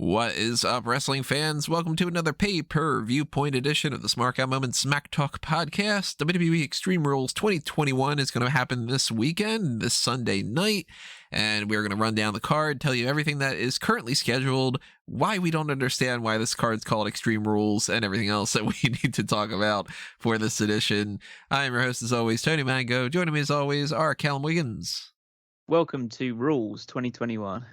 What is up, wrestling fans? Welcome to another Pay-Per-Viewpoint edition of the Smark Smack Talk podcast. WWE Extreme Rules 2021 is going to happen this weekend, this Sunday night, and we're going to run down the card, tell you everything that is currently scheduled, why we don't understand why this card's called Extreme Rules, and everything else that we need to talk about for this edition. I am your host, as always, Tony Mango. Joining me, as always, are Callum Wiggins. Welcome to Rules 2021.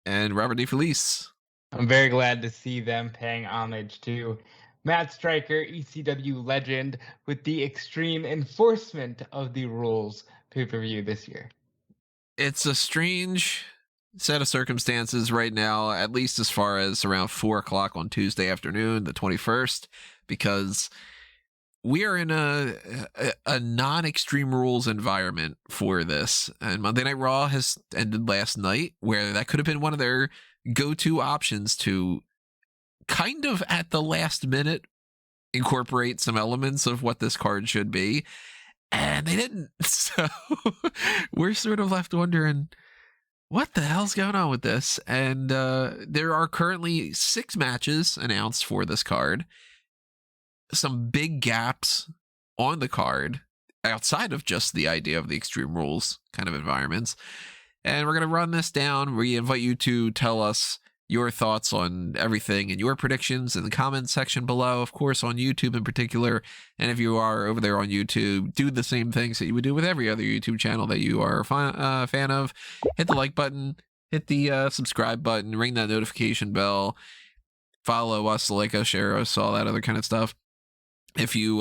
And Robert DeFelice. I'm very glad to see them paying homage to Matt Striker, ECW legend, with the extreme enforcement of the rules pay-per-view this year. It's a strange set of circumstances right now, at least as far as around 4 o'clock on Tuesday afternoon, the 21st, because we are in a non-Extreme Rules environment for this. And Monday Night Raw has ended last night, where that could have been one of their go-to options to kind of at the last minute incorporate some elements of what this card should be, and they didn't. So we're sort of left wondering what the hell's going on with this. And there are currently 6 matches announced for this card, some big gaps on the card outside of just the idea of the Extreme Rules kind of environments. And we're going to run this down. We invite you to tell us your thoughts on everything and your predictions in the comments section below, of course, on YouTube in particular. And if you are over there on YouTube, do the same things that you would do with every other YouTube channel that you are a fan of. Hit the like button, hit the subscribe button, ring that notification bell, follow us, like us, share us, all that other kind of stuff. If you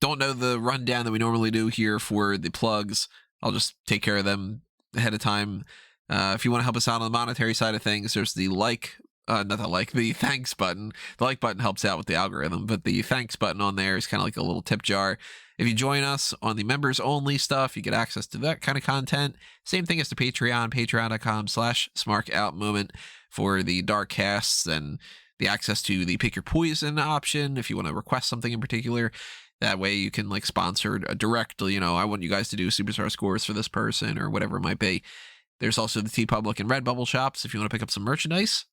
don't know the rundown that we normally do here for the plugs, I'll just take care of them ahead of time. If you want to help us out on the monetary side of things, there's the the thanks button. The like button helps out with the algorithm, but the thanks button on there is kind of like a little tip jar. If you join us on the members only stuff, you get access to that kind of content. Same thing as the Patreon, patreon.com/smarkoutmoment for the dark casts and the access to the pick your poison option if you want to request something in particular. That way you can sponsor directly, I want you guys to do superstar scores for this person or whatever it might be. There's also the TeePublic and Redbubble shops if you want to pick up some merchandise.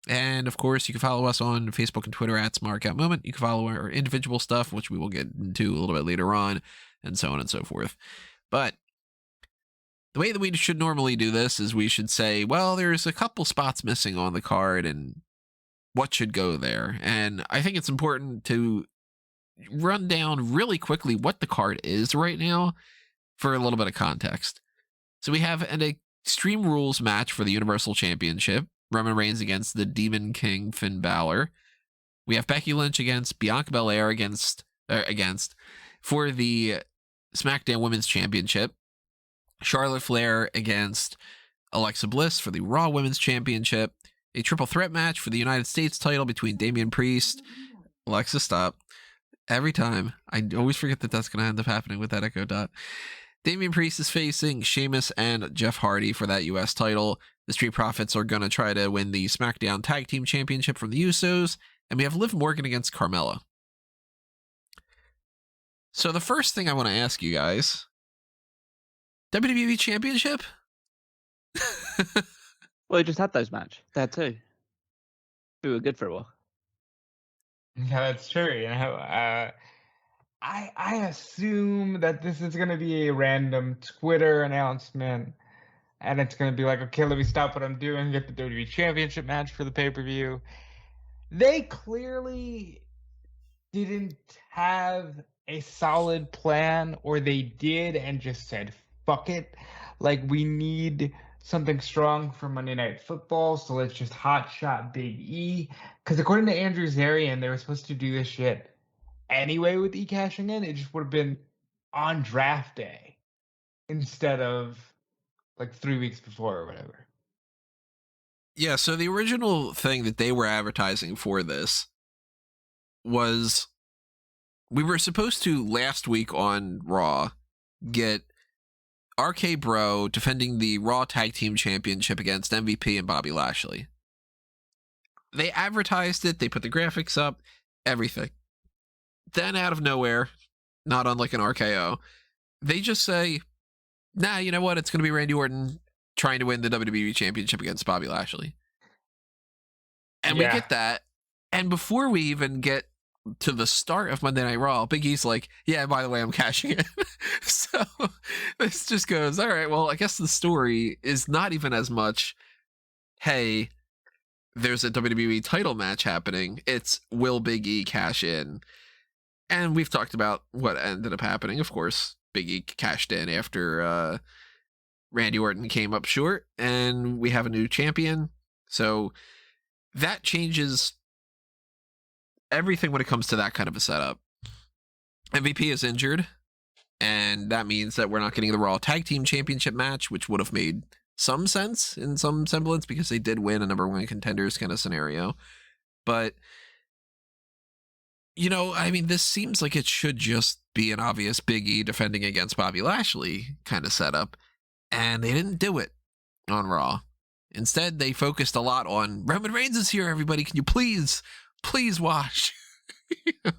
And of course, you can follow us on Facebook and Twitter at SmarkOutMoment. You can follow our individual stuff, which we will get into a little bit later on, and so on and so forth. But the way that we should normally do this is we should say, well, there's a couple spots missing on the card and what should go there. And I think it's important to run down really quickly what the card is right now for a little bit of context. So we have an Extreme Rules match for the Universal Championship. Roman Reigns against the Demon King Finn Balor. We have Becky Lynch against Bianca Belair against for the SmackDown Women's Championship. Charlotte Flair against Alexa Bliss for the Raw Women's Championship. A triple threat match for the United States title between Damian Priest. Alexa, stop. Every time. I always forget that that's going to end up happening with that echo dot. Damian Priest is facing Sheamus and Jeff Hardy for that U.S. title. The Street Profits are going to try to win the SmackDown Tag Team Championship from the Usos. And we have Liv Morgan against Carmella. So the first thing I want to ask you guys, WWE Championship? Well, they just had those match. They had 2. We were good for a while. Yeah, that's true. I assume that this is going to be a random Twitter announcement, and it's going to be like, okay, let me stop what I'm doing, get the WWE Championship match for the pay-per-view. They clearly didn't have a solid plan, or they did and just said, fuck it. We need something strong for Monday Night Football, so let's just hotshot Big E. Because according to Andrew Zarian, they were supposed to do this shit anyway with E cashing in. It just would have been on draft day instead of 3 weeks before or whatever. Yeah, so the original thing that they were advertising for this was we were supposed to last week on Raw get RK Bro defending the Raw Tag Team Championship against MVP and Bobby Lashley. They advertised it, they put the graphics up, everything. Then out of nowhere, not unlike an RKO, they just say, nah, you know what? It's going to be Randy Orton trying to win the WWE Championship against Bobby Lashley. And we get that. And before we even get to the start of Monday Night Raw, Big E's like, yeah, by the way, I'm cashing in. So this just goes, all right, well, I guess the story is not even as much, hey, there's a WWE title match happening. It's, will Big E cash in? And we've talked about what ended up happening. Of course, Big E cashed in after Randy Orton came up short, and we have a new champion. So that changes everything when it comes to that kind of a setup. MVP is injured, and that means that we're not getting the Raw Tag Team Championship match, which would have made some sense in some semblance because they did win a number one contenders kind of scenario. But, you know, I mean, this seems like it should just be an obvious Big E defending against Bobby Lashley kind of setup, and they didn't do it on Raw. Instead, they focused a lot on Roman Reigns is here, everybody. Can you please watch? So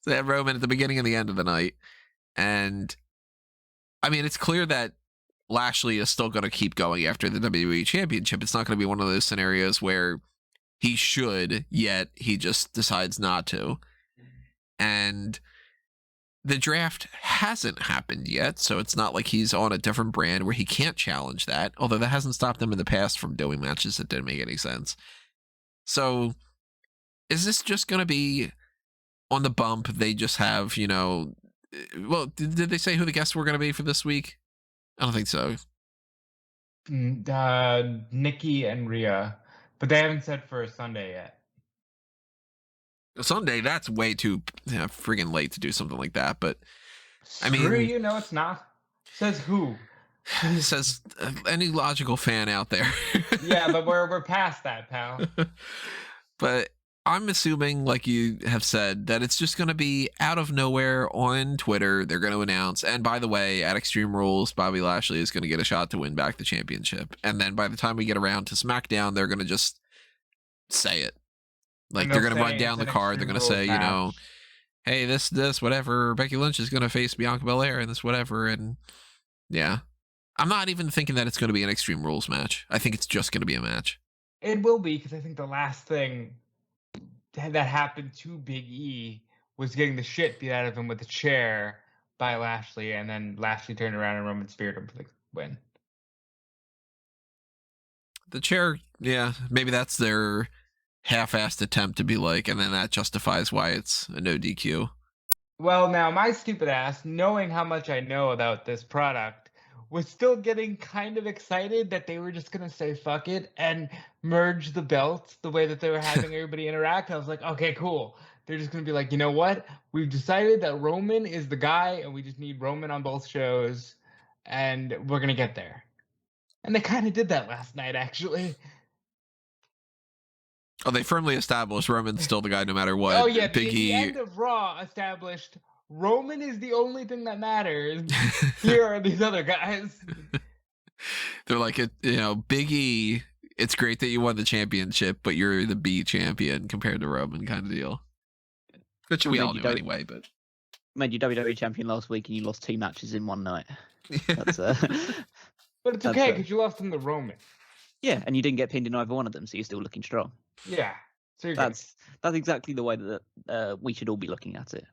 they have Roman at the beginning and the end of the night. And I mean, it's clear that Lashley is still going to keep going after the WWE Championship. It's not going to be one of those scenarios where he should, yet he just decides not to. And the draft hasn't happened yet, so it's not like he's on a different brand where he can't challenge that, although that hasn't stopped them in the past from doing matches that didn't make any sense. So is this just going to be on the bump? They just have, you know, well, did they say who the guests were going to be for this week? I don't think so. Nikki and Rhea, but they haven't said for Sunday yet. Sunday, that's way too friggin' late to do something like that. But I mean, you know, it's not. Says who? Says any logical fan out there. Yeah, but we're past that, pal. But I'm assuming, like you have said, that it's just going to be out of nowhere on Twitter. They're going to announce, and by the way, at Extreme Rules, Bobby Lashley is going to get a shot to win back the championship. And then by the time we get around to SmackDown, they're going to just say it. Like, they're going to run down the card. They're going to say, you know, hey, this, whatever. Becky Lynch is going to face Bianca Belair and this, whatever. And yeah, I'm not even thinking that it's going to be an Extreme Rules match. I think it's just going to be a match. It will be, because I think the last thing that happened to Big E was getting the shit beat out of him with a chair by Lashley, and then Lashley turned around and Roman speared him for the win. The chair, yeah, maybe that's their half-assed attempt to be like, and then that justifies why it's a no DQ. Well, now, my stupid ass, knowing how much I know about this product, was still getting kind of excited that they were just going to say fuck it and merge the belts the way that they were having everybody interact. I was like, okay, cool. They're just going to be like, you know what? We've decided that Roman is the guy, and we just need Roman on both shows, and we're going to get there. And they kind of did that last night, actually. Oh, they firmly established Roman's still the guy no matter what. Oh, yeah. Big E. The end of Raw established Roman is the only thing that matters. Here are these other guys. They're like, you know, Big E, it's great that you won the championship, but you're the B champion compared to Roman kind of deal. Which we all knew anyway, but. Made you WWE champion last week and you lost 2 matches in one night. That's, but it's okay, because you lost him to Roman. Yeah, and you didn't get pinned in either one of them, so you're still looking strong. Yeah. So that's exactly the way that we should all be looking at it.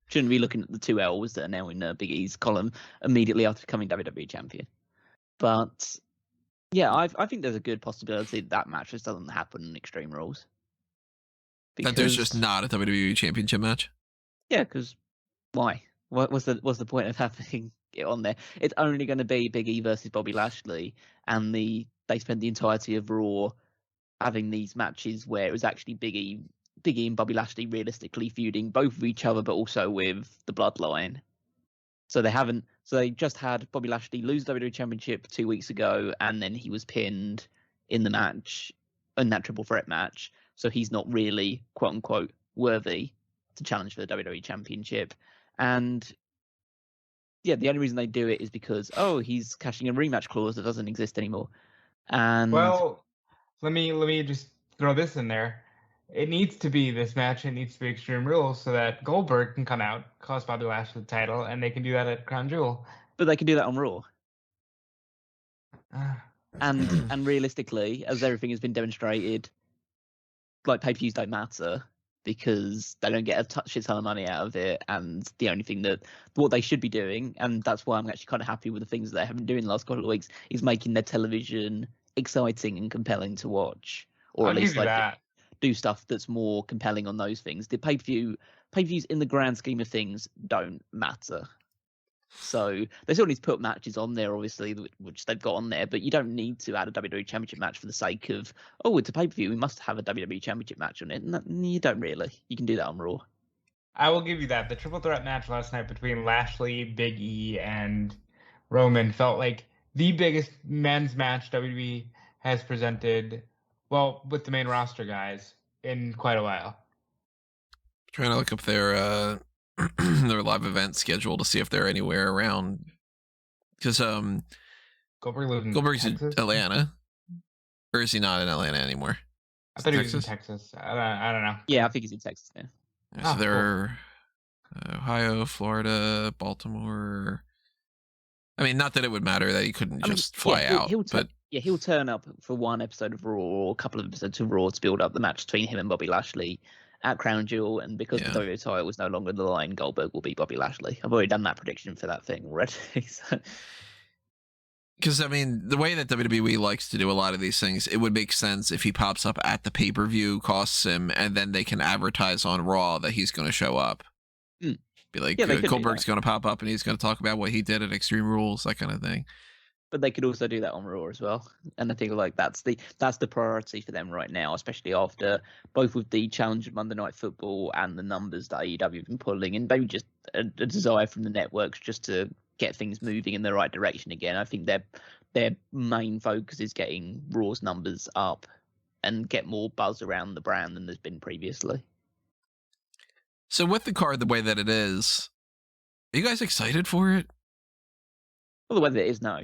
Shouldn't be looking at the 2 L's that are now in Big E's column immediately after becoming WWE champion. But yeah, I think there's a good possibility that match just doesn't happen in Extreme Rules. That there's just not a WWE championship match? Yeah, because why? What's the point of having it on there? It's only going to be Big E versus Bobby Lashley, and they spent the entirety of Raw having these matches where it was actually Big E and Bobby Lashley realistically feuding both with each other, but also with the Bloodline. So they just had Bobby Lashley lose the WWE Championship 2 weeks ago, and then he was pinned in the match, in that triple threat match. So he's not really, quote unquote, worthy to challenge for the WWE Championship. And yeah, the only reason they do it is because, he's cashing a rematch clause that doesn't exist anymore. And well, let me just throw this in there. It needs to be this match. It needs to be Extreme Rules so that Goldberg can come out, cost Bobby Lashley the title, and they can do that at Crown Jewel. But they can do that on Raw. And realistically, as everything has been demonstrated, like pay-per-views don't matter because they don't get a shit ton of money out of it, and the only thing that what they should be doing, and that's why I'm actually kind of happy with the things that they have been doing the last couple of weeks, is making their television exciting and compelling to watch, or I'll at least give you like that. do stuff that's more compelling on those things. The pay-per-views in the grand scheme of things don't matter. So they still need to put matches on there, obviously, which they've got on there, but you don't need to add a WWE Championship match for the sake of, oh, it's a pay-per-view, we must have a WWE Championship match on it. No, you don't really. You can do that on Raw. I will give you that. The triple threat match last night between Lashley, Big E, and Roman felt like the biggest men's match WWE has presented, well, with the main roster guys, in quite a while. Trying to look up their their live event schedule to see if they're anywhere around, because Goldberg's in Texas? Atlanta, or is he not in Atlanta anymore? I thought he was in Texas. I don't know. Yeah, I think he's in Texas now. Yeah, so they're Ohio, Florida, Baltimore. I mean, not that it would matter that he couldn't just fly out, but he'll turn up for one episode of Raw or a couple of episodes of Raw to build up the match between him and Bobby Lashley at Crown Jewel, and because the WWE title was no longer on the line, Goldberg will beat Bobby Lashley. I've already done that prediction for that thing already. Because, I mean, the way that WWE likes to do a lot of these things, it would make sense if he pops up at the pay-per-view, costs him, and then they can advertise on Raw that he's going to show up. Be like, Goldberg's going to pop up and he's going to talk about what he did at Extreme Rules, that kind of thing. But they could also do that on Raw as well, and I think like that's the priority for them right now, especially after both with the challenge of Monday Night Football and the numbers that AEW have been pulling, and maybe just a desire from the networks just to get things moving in the right direction again. I think their main focus is getting Raw's numbers up and get more buzz around the brand than there's been previously. So with the card the way that it is, are you guys excited for it? Well, the way that it is, no,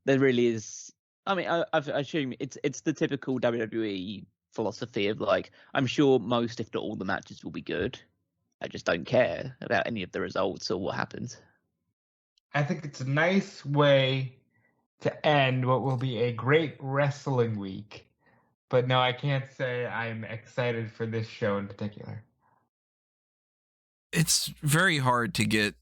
there really is. I mean, I assume it's the typical WWE philosophy of like, I'm sure most, if not all, the matches will be good. I just don't care about any of the results or what happens. I think it's a nice way to end what will be a great wrestling week. But no, I can't say I'm excited for this show in particular. It's very hard to get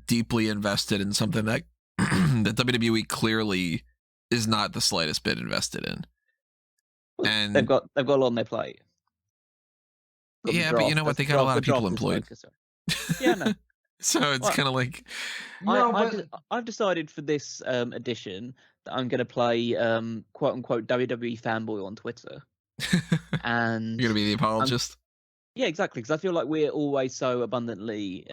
deeply invested in something that that WWE clearly is not the slightest bit invested in. And they've got a lot on their plate. Yeah, but you know what? They got a lot of people employed. Yeah, no. So it's kind of like... I've decided for this edition that I'm going to play quote-unquote WWE fanboy on Twitter. And you're going to be the apologist? Yeah, exactly, because I feel like we're always so abundantly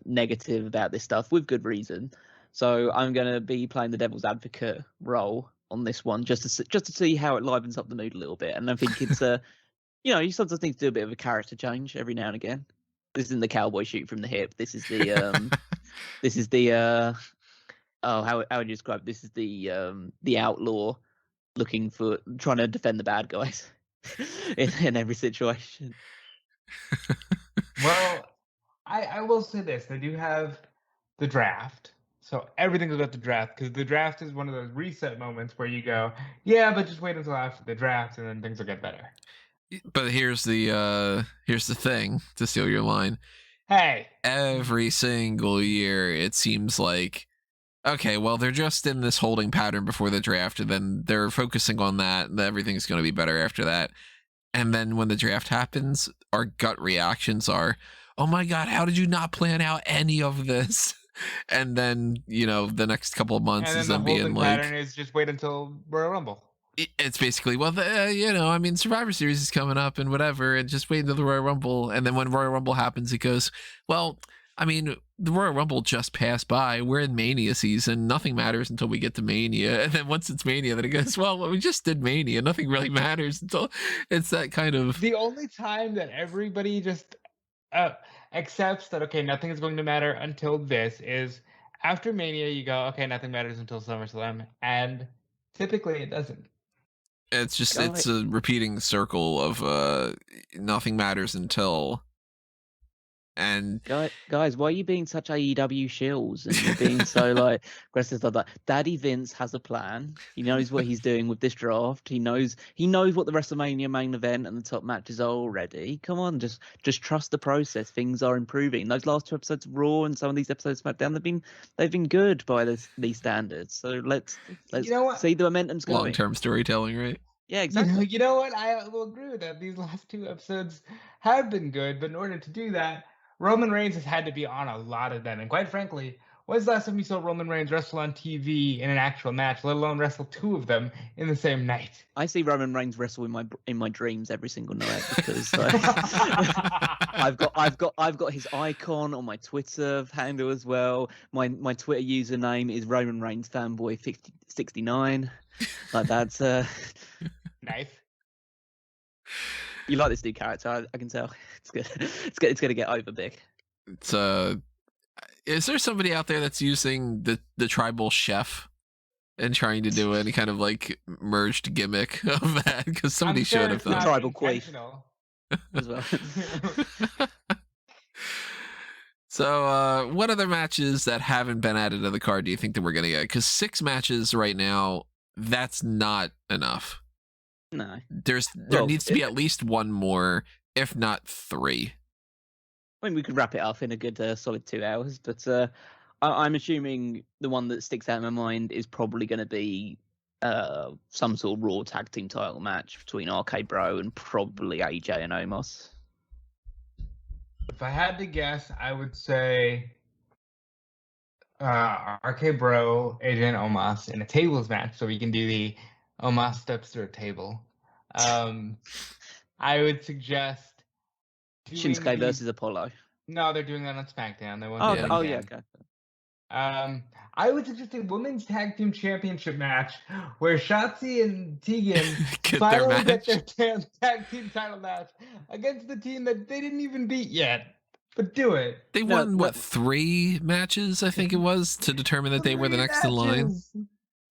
negative about this stuff with good reason. So I'm going to be playing the devil's advocate role on this one just to see how it livens up the mood a little bit. And I think it's you sometimes need to do a bit of a character change every now and again. This isn't the cowboy shoot from the hip. This is the how would you describe it? This is the outlaw trying to defend the bad guys in every situation. Well, I will say this. They do have the draft. So everything's about the draft, because the draft is one of those reset moments where you go, yeah, but just wait until after the draft and then things will get better. But here's the thing, to steal your line. Hey. Every single year it seems like, okay, well, they're just in this holding pattern before the draft, and then they're focusing on that, and everything's going to be better after that. And then when the draft happens, our gut reactions are, oh my God, how did you not plan out any of this? And then, the next couple of months is them being like... And the holding pattern is just wait until Royal Rumble. It's basically, well, Survivor Series is coming up and whatever, and just wait until the Royal Rumble. And then when Royal Rumble happens, it goes, well, I mean, the Royal Rumble just passed by. We're in Mania season. Nothing matters until we get to Mania. And then once it's Mania, then it goes, well, we just did Mania. Nothing really matters until it's that kind of... The only time that everybody just accepts that, okay, nothing is going to matter until this is after Mania, you go, okay, nothing matters until SummerSlam. And typically it doesn't. It's just, it's a repeating circle of nothing matters until... And guys, why are you being such AEW shills and you're being so like aggressive like that? Daddy Vince has a plan. He knows what he's doing with this draft. He knows what the WrestleMania main event and the top matches are already. Come on, just trust the process. Things are improving. Those last 2 episodes of Raw and some of these episodes of SmackDown, they've been good by these standards. So let's see the momentum's going. Long-term storytelling, right? Yeah, exactly. You know what? I will agree with that. These last 2 episodes have been good, but in order to do that, Roman Reigns has had to be on a lot of them. And quite frankly, when's the last time you saw Roman Reigns wrestle on TV in an actual match, let alone wrestle 2 of them in the same night? I see Roman Reigns wrestle in my dreams every single night because I've got his icon on my Twitter handle as well. My Twitter username is Roman Reigns fanboy 69. Like that's Nice. You like this new character? I can tell. It's good. It's gonna get over big. It's is there somebody out there that's using the tribal chef and trying to do any kind of like merged gimmick of that? Because somebody should have done tribal queef as well. So, what other matches that haven't been added to the card do you think that we're gonna get? Because 6 matches right now, that's not enough. No. There needs to be at least 1 more, if not 3. I mean, we could wrap it up in a good solid 2 hours, but I'm assuming the one that sticks out in my mind is probably going to be some sort of Raw tag team title match between RK Bro and probably AJ and Omos. If I had to guess, I would say RK Bro, AJ and Omos in a tables match, so we can do the Omos steps through a table. I would suggest Shinsuke versus Apollo. No, they're doing that on SmackDown. They won't. Okay. I would suggest a women's tag team championship match where Shotzi and Tegan finally get their tag team title match against the team that they didn't even beat yet. But do it. They won 3 matches, I think it was, to determine that they were the next in line.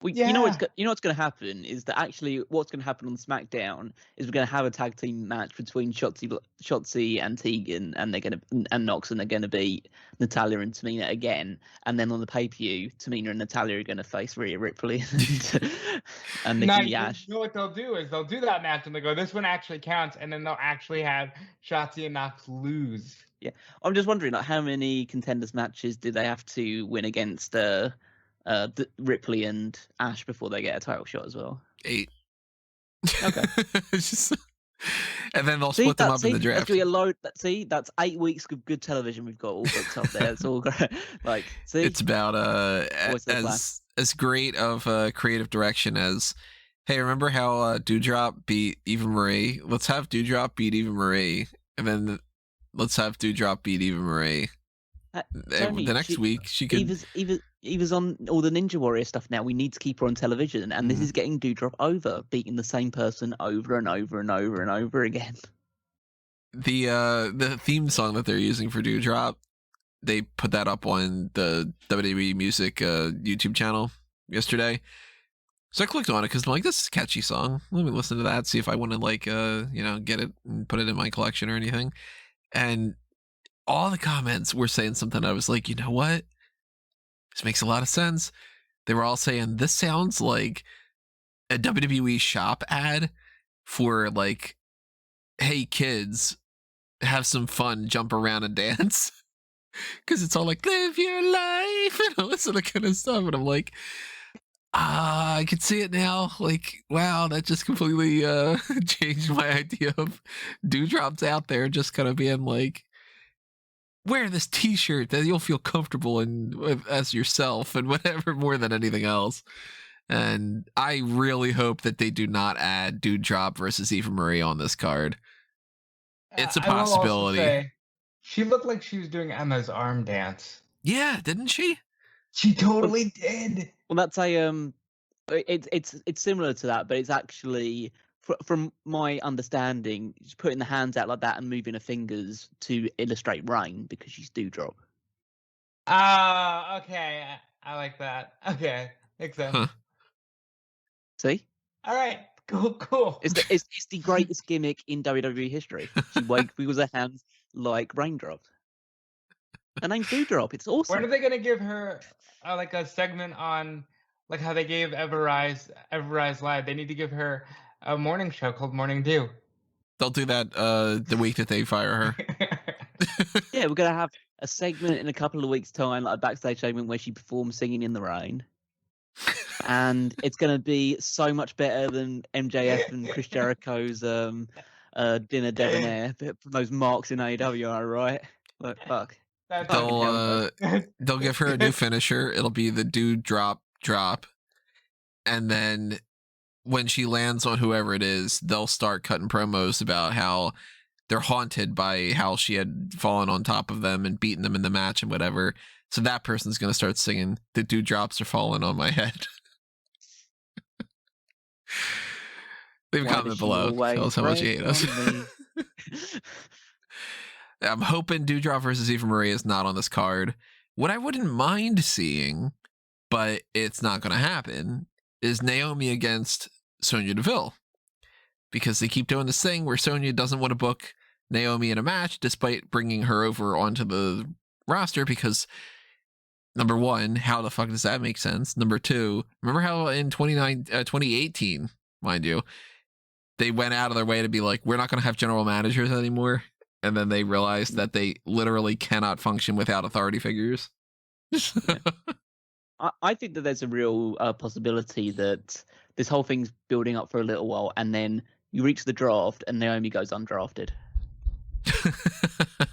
Well, you know what's going to happen is that actually what's going to happen on SmackDown is we're going to have a tag team match between Shotzi and Tegan and Nox, and they're going to beat Natalya and Tamina again. And then on the pay-per-view, Tamina and Natalya are going to face Rhea Ripley and Nikki Ash. You know what they'll do is they'll do that match and they go, this one actually counts, and then they'll actually have Shotzi and Nox lose. Yeah, I'm just wondering, like, how many contenders matches do they have to win against Ripley and Ash before they get a title shot as well? 8. Okay. And then they'll split them up in the draft. That's gonna be that's 8 weeks of good television we've got all booked up there. It's all great. Like, see, it's about as great of creative direction as, hey, remember how Doudrop beat Eva Marie? Let's have Doudrop beat Eva Marie, and then let's have Doudrop beat Eva Marie. Tony, the next week she could. Eva's on all the Ninja Warrior stuff now. We need to keep her on television, and this is getting Doudrop over, beating the same person over and over and over and over again. The theme song that they're using for Doudrop, they put that up on the WWE Music YouTube channel yesterday. So I clicked on it because I'm like, this is a catchy song. Let me listen to that, see if I want to get it and put it in my collection or anything. And all the comments were saying something. I was like, you know what? This makes a lot of sense. They were all saying this sounds like a WWE shop ad for like, hey kids, have some fun, jump around and dance. Because it's all like, live your life and all this other kind of stuff. And I'm like, I can see it now. Like, wow, that just completely changed my idea of Doudrop's out there just kind of being like, wear this t-shirt that you'll feel comfortable in as yourself and whatever, more than anything else. And I really hope that they do not add Doudrop versus Eva Marie on this card. It's a possibility. Say, she looked like she was doing Emma's arm dance. Yeah, didn't she? She totally did. Well, that's it's similar to that, but it's actually, from my understanding, she's putting the hands out like that and moving her fingers to illustrate rain because she's Doudrop. Okay. I like that. Okay, makes sense. Huh. See? All right, cool. It's the greatest gimmick in WWE history. She wiggles her hands like raindrops. Her name's Doudrop. It's awesome. When are they gonna give her like a segment on like how they gave Everrise Live? They need to give her a morning show called Morning Dew. They'll do that the week that they fire her. Yeah, we're gonna have a segment in a couple of weeks' time, like a backstage segment where she performs "Singing in the Rain," and it's gonna be so much better than MJF and Chris Jericho's Dinner Debonair from those marks in AEW, right? Look, fuck. They'll give her a new finisher. It'll be the dude drop, and then when she lands on whoever it is, they'll start cutting promos about how they're haunted by how she had fallen on top of them and beaten them in the match and whatever. So that person's going to start singing, "The dewdrops are falling on my head." Leave a comment below. Tell us how much you hate us. I'm hoping Doudrop versus Eva Marie is not on this card. What I wouldn't mind seeing, but it's not going to happen, is Naomi against Sonja Deville. Because they keep doing this thing where Sonja doesn't want to book Naomi in a match despite bringing her over onto the roster because, number one, how the fuck does that make sense? Number two, remember how in 2018, mind you, they went out of their way to be like, we're not going to have general managers anymore. And then they realized that they literally cannot function without authority figures. I think that there's a real possibility that this whole thing's building up for a little while, and then you reach the draft, and Naomi goes undrafted.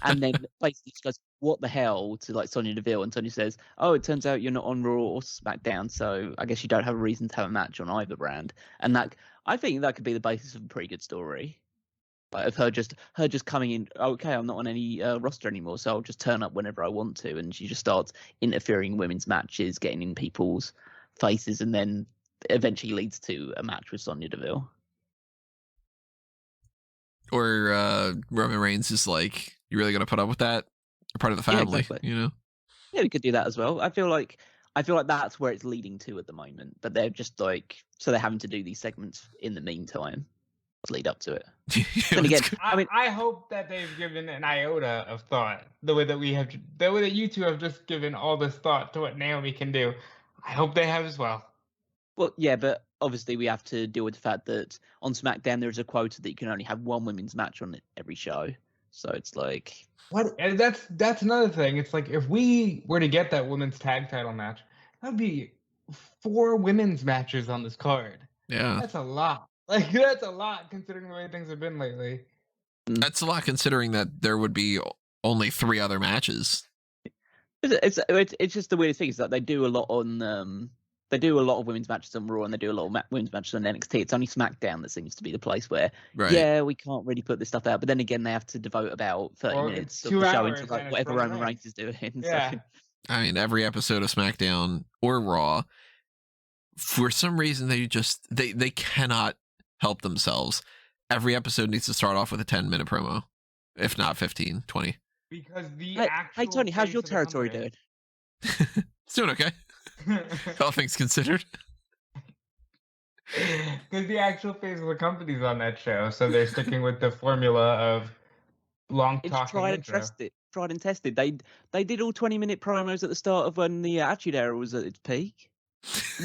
And then basically she goes, "What the hell?" to like Sonja Deville, and Sonja says, "Oh, it turns out you're not on Raw or SmackDown, so I guess you don't have a reason to have a match on either brand." And that, I think that could be the basis of a pretty good story. Like, of her just coming in, okay, I'm not on any roster anymore, so I'll just turn up whenever I want to, and she just starts interfering in women's matches, getting in people's faces, and then eventually leads to a match with Sonja Deville. Or Roman Reigns is like, "You really gonna put up with that? You're part of the family," yeah, exactly. You know? Yeah, we could do that as well. I feel like that's where it's leading to at the moment, but they're just like, so they're having to do these segments in the meantime to lead up to it. Then again, I hope that they've given an iota of thought the way that you two have just given all this thought to what Naomi can do. I hope they have as well. Well, yeah, but obviously we have to deal with the fact that on SmackDown there's a quota that you can only have one women's match on every show. So it's like, what? And that's another thing. It's like, if we were to get that women's tag title match, that'd be 4 women's matches on this card. Yeah, that's a lot. Like, that's a lot considering the way things have been lately. That's a lot considering that there would be only 3 other matches. It's just the weird thing is that they do a lot on they do a lot of women's matches on Raw, and they do a lot of women's matches on NXT. It's only SmackDown that seems to be the place where, yeah, we can't really put this stuff out. But then again, they have to devote about 30 minutes of the show into like whatever Roman Reigns is doing. Yeah. So. I mean, every episode of SmackDown or Raw, for some reason, they cannot help themselves. Every episode needs to start off with a 10-minute promo, if not 15, 20. Because Hey Tony, how's your territory doing? It's doing okay. All things considered. Because the actual face of the company's on that show, so they're sticking with the formula of long talking. It's tried and tested. They did all 20-minute promos at the start of when the Attitude Era was at its peak.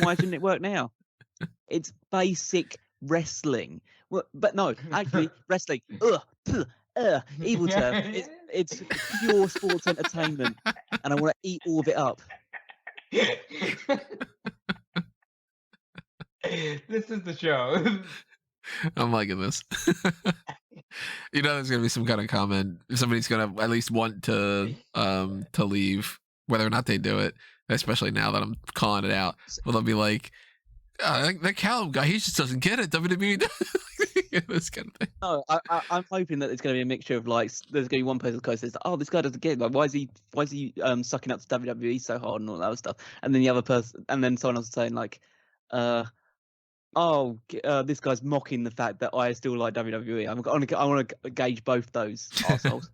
Why didn't it work now? It's basic wrestling. Well, but no, actually, wrestling. Evil term. It's pure sports entertainment, and I want to eat all of it up. This is the show. I'm liking this. You know, there's gonna be some kind of comment. Somebody's gonna at least want to leave, whether or not they do it. Especially now that I'm calling it out, well, they'll be like, that Callum guy, he just doesn't get it. WWE, this kind of thing. No, I'm hoping that it's going to be a mixture of like, there's going to be one person that says, "Oh, this guy doesn't get it. Like, why is he sucking up to WWE so hard and all that other stuff?" And then the other person, and then someone else is saying like, this guy's mocking the fact that I still like WWE. I want to gauge both those assholes.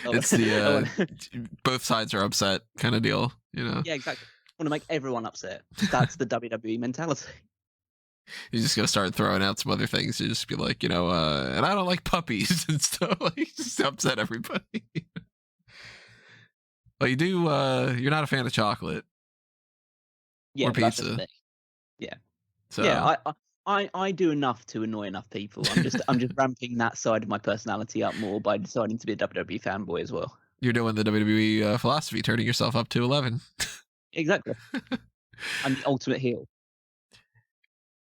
It's the both sides are upset kind of deal, you know? Yeah, exactly. I want to make everyone upset. That's the WWE mentality. You're just gonna start throwing out some other things. You just be like, and I don't like puppies and stuff. Like, just upset everybody. Well, you do. You're not a fan of chocolate Yeah, or but that's just pizza. me. Yeah. So Yeah, I do enough to annoy enough people. I'm just ramping that side of my personality up more by deciding to be a WWE fanboy as well. you're doing the WWE philosophy, turning yourself up to 11. Exactly. I'm the ultimate heel.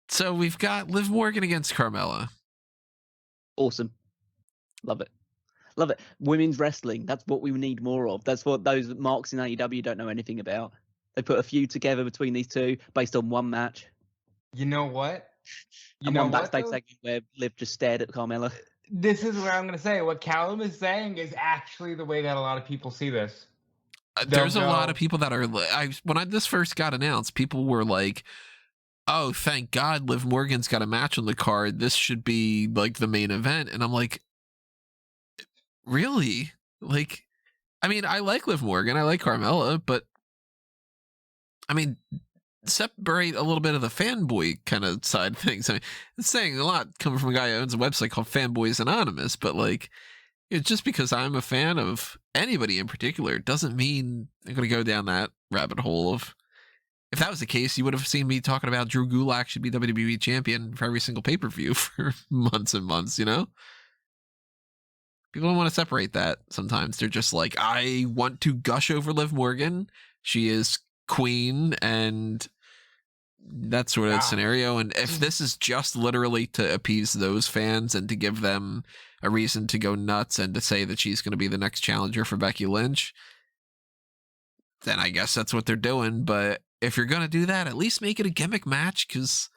So we've got Liv Morgan against Carmella. Awesome. Love it. Love it. Women's wrestling. That's what we need more of. That's what those marks in AEW don't know anything about. They put a feud together between these two based on one match. You know what? And one backstage segment where Liv just stared at Carmella. This is what I'm going to say. What Callum is saying is actually the way that a lot of people see this. There's a lot of people that are. When this first got announced, people were like, "Oh, thank God, Liv Morgan's got a match on the card. This should be like the main event." And I'm like, really? Like, I mean, I like Liv Morgan, I like Carmella, but I mean, separate a little bit of the fanboy kind of side things. I mean, it's saying a lot coming from a guy who owns a website called Fanboys Anonymous, but like, it's just because I'm a fan of anybody in particular doesn't mean I'm going to go down that rabbit hole of. If that was the case, you would have seen me talking about Drew Gulak should be WWE champion for every single pay-per-view for months and months, you know? People don't want to separate that sometimes. They're just like, I want to gush over Liv Morgan. She is queen and that sort of scenario. And if this is just literally to appease those fans and to give them a reason to go nuts and to say that she's going to be the next challenger for Becky Lynch, then I guess that's what they're doing. But if you're going to do that, at least make it a gimmick match, because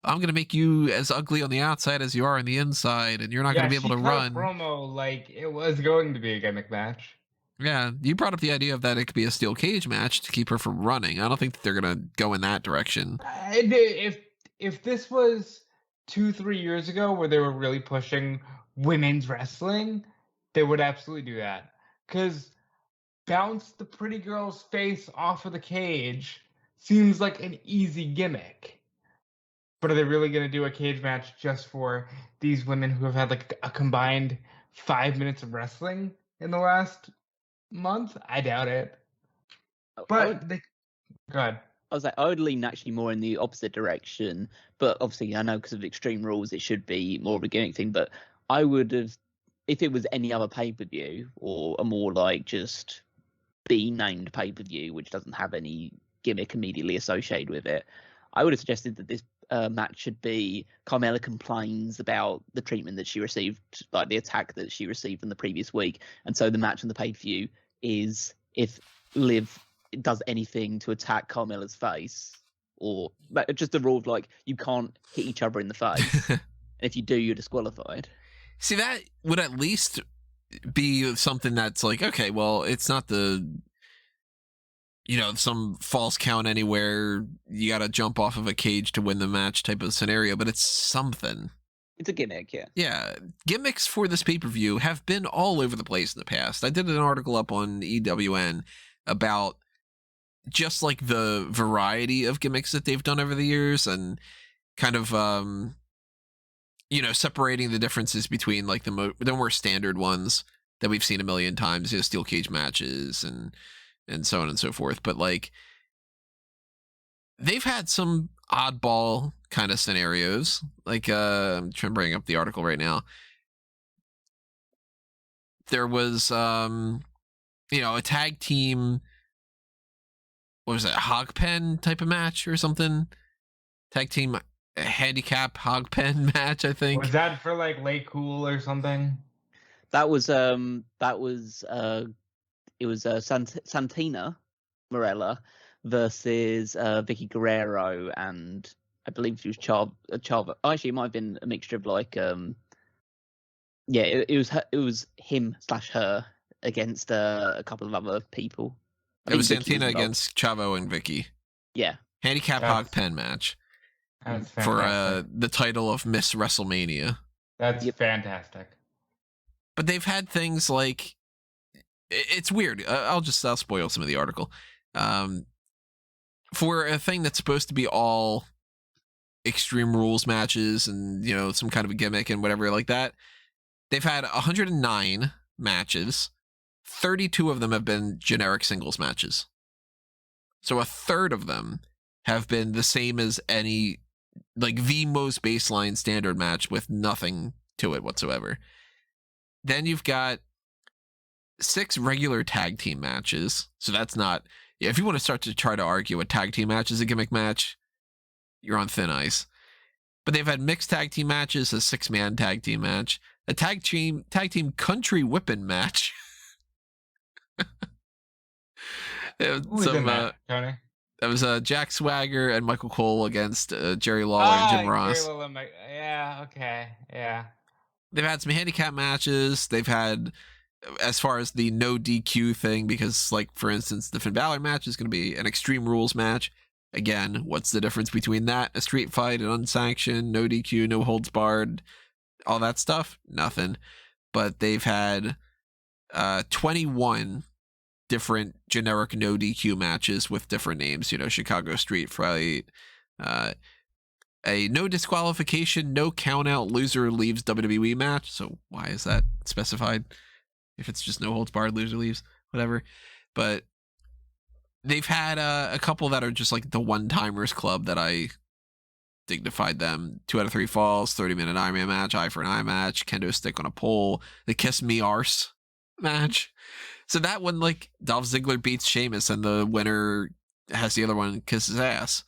I'm going to make you as ugly on the outside as you are on the inside, and you're not going to be able to run. Promo like it was going to be a gimmick match. Yeah, you brought up the idea of that it could be a steel cage match to keep her from running. I don't think that they're going to go in that direction. If this was 2-3 years ago where they were really pushing women's wrestling, they would absolutely do that. Because bounce the pretty girl's face off of the cage seems like an easy gimmick. But are they really going to do a cage match just for these women who have had like a combined 5 minutes of wrestling in the last month? I doubt it. But go ahead. I was like, I would lean actually more in the opposite direction. But obviously, I know because of Extreme Rules, it should be more of a gimmick thing. But I would have, if it was any other pay-per-view or a more like just be named pay-per-view, which doesn't have any gimmick immediately associated with it, I would have suggested that this match should be Carmella complains about the treatment that she received, like the attack that she received in the previous week. And so the match on the pay-per-view is if Liv does anything to attack Carmella's face, or just the rule of like, you can't hit each other in the face. And if you do, you're disqualified. See, that would at least be something that's like, okay, well, it's not the, you know, some false count anywhere, you got to jump off of a cage to win the match type of scenario, but it's something. It's a gimmick, yeah. Yeah, gimmicks for this pay-per-view have been all over the place in the past. I did an article up on EWN about just like the variety of gimmicks that they've done over the years and kind of, you know, separating the differences between like the more standard ones that we've seen a million times, you know, steel cage matches and so on and so forth. But like, they've had some oddball kind of scenarios. Like, I'm trying to bring up the article right now. There was, you know, a tag team, what was it, hog pen type of match or something? Tag team handicap hog pen match, I think. Was that for like Lay Cool or something? It was Santina Morella versus Vicky Guerrero, and I believe it was Chava. Actually, it might have been a mixture of like, it was him/her against a couple of other people. It was Santina against Chavo and Vicky. Yeah. Handicap hog pen match for the title of Miss WrestleMania. That's fantastic. But they've had things like, it's weird. I'll spoil some of the article. For a thing that's supposed to be all Extreme Rules matches and, you know, some kind of a gimmick and whatever like that, they've had 109 matches 32 of them have been generic singles matches. So a third of them have been the same as any, like the most baseline standard match with nothing to it whatsoever. Then you've got 6 regular tag team matches. So that's not, if you want to start to try to argue a tag team match is a gimmick match, you're on thin ice. But they've had mixed tag team matches, a 6-man tag team match, a tag team country whipping match. Who was in that, Tony? That was Jack Swagger and Michael Cole against Jerry Lawler and Jim Ross. Yeah, okay, yeah. They've had some handicap matches. They've had, as far as the no DQ thing, because, like, for instance, the Finn Balor match is going to be an Extreme Rules match. Again, what's the difference between that, a street fight, an unsanctioned, no DQ, no holds barred, all that stuff? Nothing. But they've had 21 different generic no DQ matches with different names, Chicago Street Fight, a no disqualification, no count out, loser leaves WWE match. So why is that specified? If it's just no holds barred, loser leaves, whatever. But they've had a couple that are just like the one-timers club that I dignified them. 2 out of 3 falls, 30-minute Iron Man match, eye for an eye match, kendo stick on a pole, the kiss me arse match. So that one, like, Dolph Ziggler beats Sheamus and the winner has the other one kiss his ass.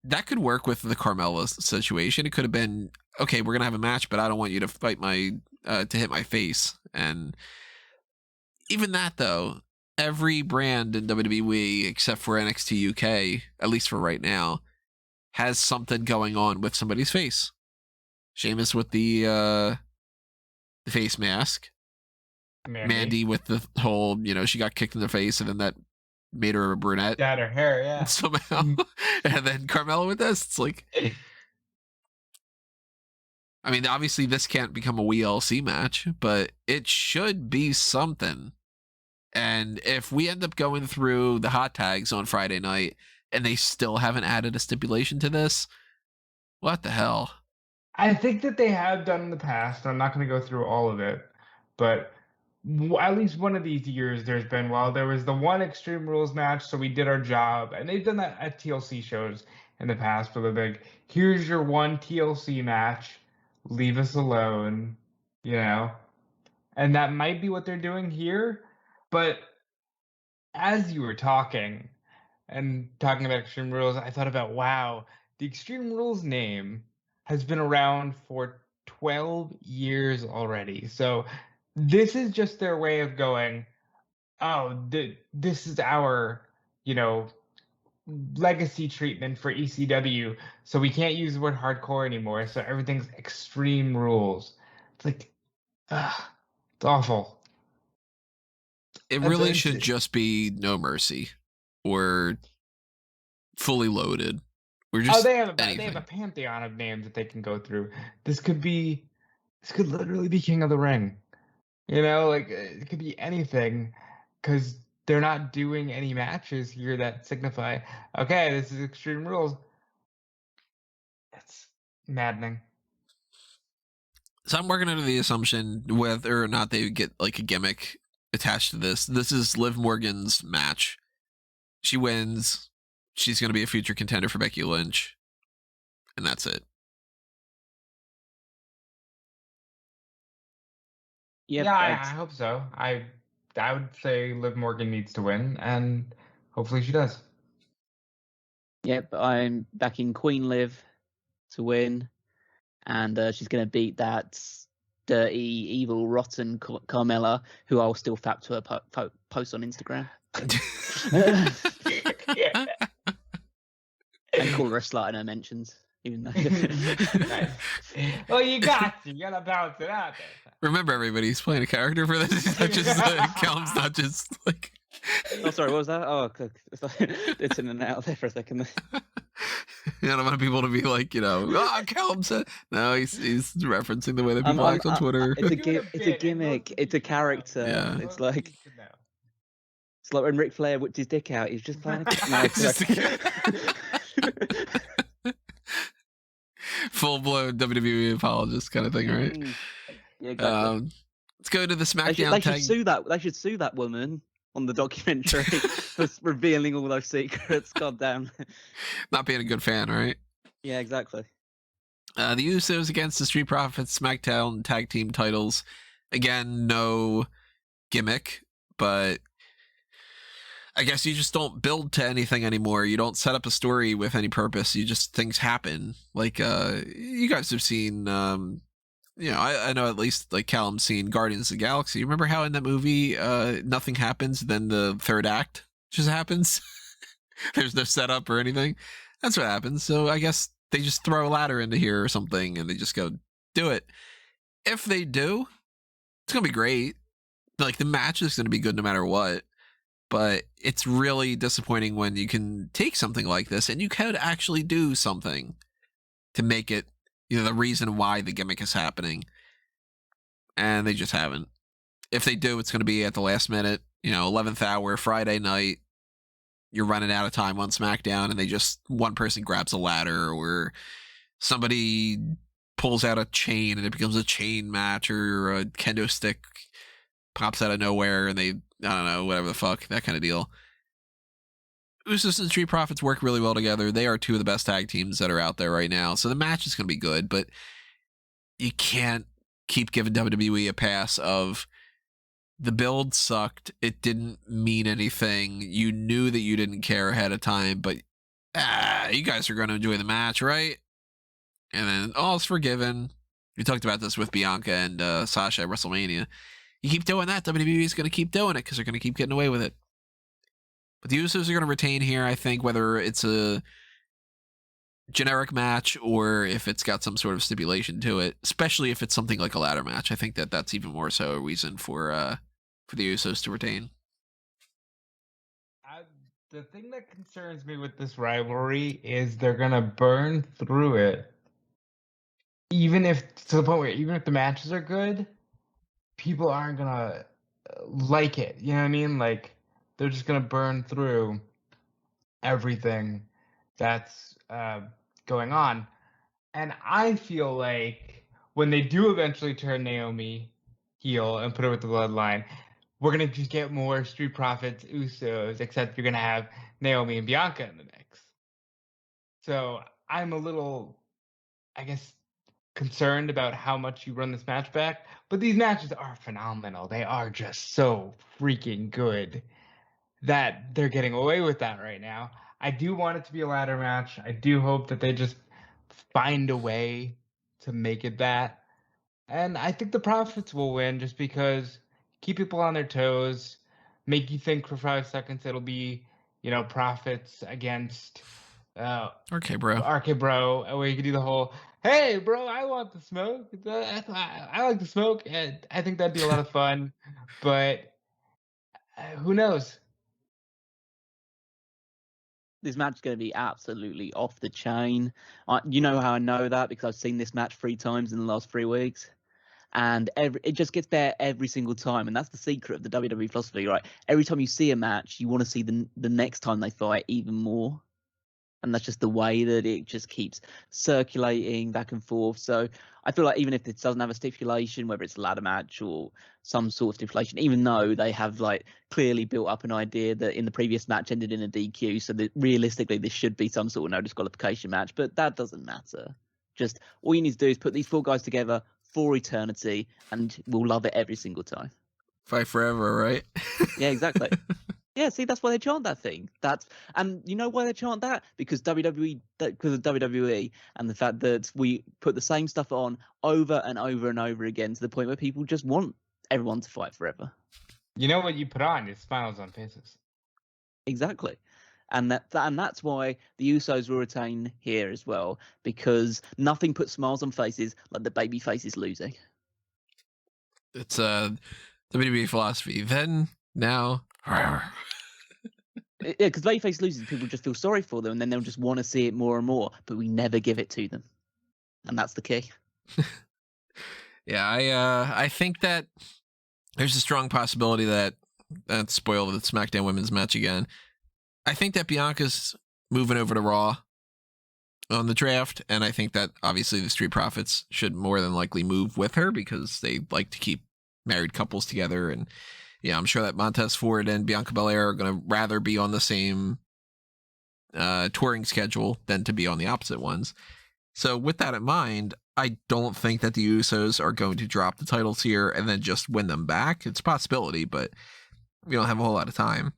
That could work with the Carmella situation. It could have been, okay, we're going to have a match, but I don't want you to fight to hit my face. And even that, though, every brand in WWE, except for NXT UK, at least for right now, has something going on with somebody's face. Sheamus with the face mask. Mandy with the whole, she got kicked in the face and then that made her a brunette. Got her hair, yeah. Somehow. And then Carmella with this. It's like, I mean, obviously this can't become a WLC match, but it should be something. And if we end up going through the hot tags on Friday night and they still haven't added a stipulation to this, what the hell? I think that they have done in the past. I'm not going to go through all of it, but at least one of these years there's been, there was the one Extreme Rules match, so we did our job, and they've done that at TLC shows in the past where they're like, here's your one TLC match, leave us alone, and that might be what they're doing here. But as you were talking about Extreme Rules, I thought about, wow, the Extreme Rules name has been around for 12 years already. So this is just their way of going, oh, this is our, legacy treatment for ECW. So we can't use the word hardcore anymore. So everything's Extreme Rules. It's like, it's awful. It really should just be No Mercy or Fully Loaded. Or just they have a pantheon of names that they can go through. This could literally be King of the Ring. It could be anything, because they're not doing any matches here that signify, okay, this is Extreme Rules. That's maddening. So I'm working under the assumption whether or not they get like a gimmick attached to this. This is Liv Morgan's match. She wins. She's going to be a future contender for Becky Lynch. And that's it. Yep, yeah, I hope so. I would say Liv Morgan needs to win, and hopefully she does. Yep, I'm backing Queen Liv to win, and she's going to beat that dirty, evil, rotten Carmella, who I'll still fap to her post on Instagram. And call her a slut in her mentions, even though. Nice. Well, you gotta balance it out there. Remember, everybody, he's playing a character for this. It's not just Callum's not just like. Oh, sorry, what was that? Oh, it's in and out there for a second. I don't want people to be like, Callum said. No, he's referencing the way that people act on Twitter. It's a gimmick. It's a character. Yeah. It's like when Ric Flair whipped his dick out. He was just playing a full-blown WWE apologist kind of thing, right? Yeah, exactly. Let's go to the They SmackDown should tag. sue that. They should sue that woman on the documentary for revealing all those secrets. God damn. Not being a good fan, right? Yeah, exactly. The Usos against the Street Profits SmackDown tag team titles. Again, no gimmick, but I guess you just don't build to anything anymore. You don't set up a story with any purpose. You just, things happen. Like, you guys have seen, I know at least like Callum's seen Guardians of the Galaxy. You remember how in that movie, nothing happens, then the third act just happens? There's no setup or anything. That's what happens. So I guess they just throw a ladder into here or something and they just go do it. If they do, it's going to be great. Like, the match is going to be good no matter what. But it's really disappointing when you can take something like this and you could actually do something to make it, the reason why the gimmick is happening. And they just haven't. If they do, it's going to be at the last minute, 11th hour, Friday night. You're running out of time on SmackDown and one person grabs a ladder or somebody pulls out a chain and it becomes a chain match, or a kendo stick pops out of nowhere and they, I don't know, whatever the fuck, that kind of deal. Usos and Street Profits work really well together. They are two of the best tag teams that are out there right now. So the match is going to be good, but you can't keep giving WWE a pass of the build sucked. It didn't mean anything. You knew that you didn't care ahead of time, but you guys are going to enjoy the match, right? And then all's forgiven. We talked about this with Bianca and Sasha at WrestleMania. You keep doing that, WWE is going to keep doing it because they're going to keep getting away with it. But the Usos are going to retain here, I think, whether it's a generic match or if it's got some sort of stipulation to it, especially if it's something like a ladder match. I think that that's even more so a reason for the Usos to retain. The thing that concerns me with this rivalry is they're going to burn through it. Even if, to the point where even if the matches are good, people aren't going to like it. You know what I mean? Like, they're just going to burn through everything that's going on. And I feel like when they do eventually turn Naomi heel and put her with the bloodline, we're going to just get more Street Profits, Usos, except you're going to have Naomi and Bianca in the mix. So I'm a little, I guess, concerned about how much you run this match back. But these matches are phenomenal. They are just so freaking good that they're getting away with that right now. I do want it to be a ladder match. I do hope that they just find a way to make it that. And I think the Profits will win just because keep people on their toes, make you think for 5 seconds it'll be, Profits against RK Bro, where you can do the whole, hey, bro, I want the smoke. I like the smoke. And I think that'd be a lot of fun. But who knows? This match is going to be absolutely off the chain. You know how I know that? Because I've seen this match 3 times in the last 3 weeks. And it just gets better every single time. And that's the secret of the WWE philosophy, right? Every time you see a match, you want to see the next time they fight even more. And that's just the way that it just keeps circulating back and forth. So I feel like even if it doesn't have a stipulation, whether it's a ladder match or some sort of stipulation, even though they have like clearly built up an idea that in the previous match ended in a DQ, so that realistically this should be some sort of no disqualification match, but that doesn't matter. Just all you need to do is put these 4 guys together for eternity and we'll love it every single time. Fight forever, right? Yeah, exactly. Yeah, see, that's why they chant that thing. And you know why they chant that? Because because of WWE and the fact that we put the same stuff on over and over and over again to the point where people just want everyone to fight forever. You know what you put on? It's smiles on faces. Exactly. And that's why the Usos will retain here as well, because nothing puts smiles on faces like the baby faces losing. It's WWE philosophy. Then, now. Yeah, because babyface loses, people just feel sorry for them, and then they'll just want to see it more and more. But we never give it to them, and that's the key. Yeah, I think that there's a strong possibility that spoil the SmackDown Women's match again. I think that Bianca's moving over to Raw on the draft, and I think that obviously the Street Profits should more than likely move with her because they like to keep married couples together. And yeah, I'm sure that Montez Ford and Bianca Belair are going to rather be on the same touring schedule than to be on the opposite ones. So with that in mind, I don't think that the Usos are going to drop the titles here and then just win them back. It's a possibility, but we don't have a whole lot of time.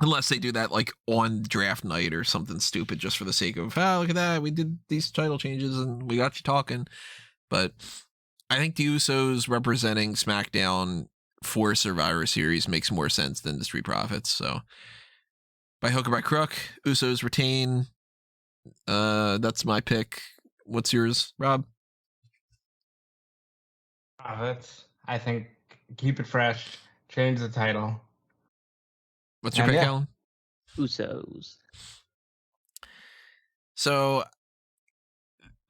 Unless they do that like on draft night or something stupid just for the sake of, oh, look at that, we did these title changes and we got you talking. But I think the Usos representing SmackDown for Survivor Series makes more sense than the Street Profits. So by hook or by crook, Usos retain. That's my pick. What's yours, Rob? Profits. I think keep it fresh. Change the title. What's your pick, Alan? Usos. So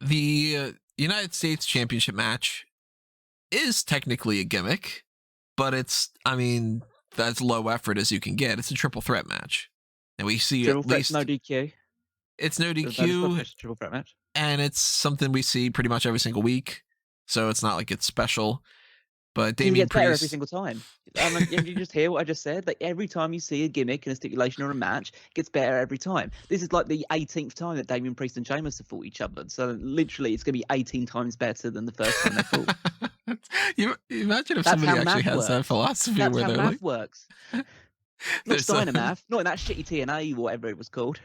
the United States Championship match is technically a gimmick, but it's, I mean, that's low effort as you can get. It's a triple threat match. And we see Triple at threat, least no DQ. It's no DQ. Triple threat match. And it's something we see pretty much every single week. So it's not like it's special. But Damian Priest better Priest every single time. Did you just hear what I just said? Like every time you see a gimmick and a stipulation or a match, it gets better every time. This is like the 18th time that Damian Priest and Sheamus have fought each other. So literally, it's going to be 18 times better than the first time they fought. you imagine if That's somebody how actually math has works. that philosophy That's where how they're math like, works. Not There's Steiner a- math, not in that shitty TNA or whatever it was called.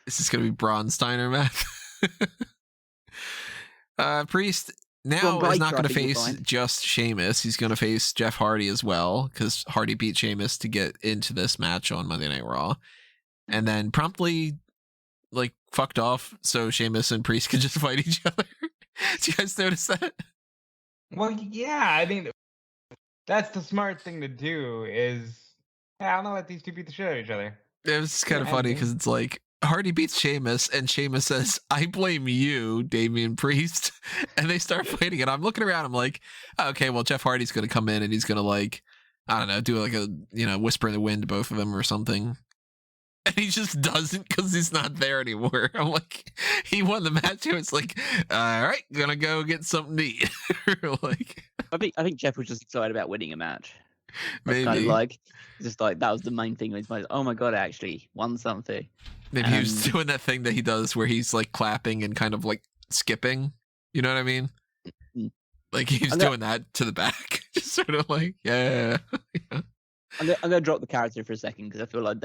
this is going to be Braun Steiner math. Priest now Braun is not Breaker, going to I think you'll face find. just Sheamus. He's going to face Jeff Hardy as well, because Hardy beat Sheamus to get into this match on Monday Night Raw. And then promptly, like, fucked off so Sheamus and Priest could just fight each other. Did you guys notice that? Well, yeah, I mean, that's the smart thing to do is, hey, I'm gonna let these two beat the shit out of each other. It was kind of Yeah, funny man. because it's like Hardy beats Sheamus and Sheamus says, I blame you, Damian Priest. And they start fighting and I'm looking around. I'm like, okay, well, Jeff Hardy's going to come in and he's going to like, I don't know, do like a, whisper in the wind to both of them or something. And he just doesn't because he's not there anymore. I'm like, he won the match. It was like, all right, gonna go get something to eat. Like, I think Jeff was just excited about winning a match. That's kind of maybe. like, just like that was the main thing. He's like, oh my god, I actually won something. Maybe he was doing that thing that he does where he's like clapping and kind of like skipping. You know what I mean? Mm. Like he's doing that to the back. Just sort of like, yeah. I'm gonna drop the character for a second because I feel like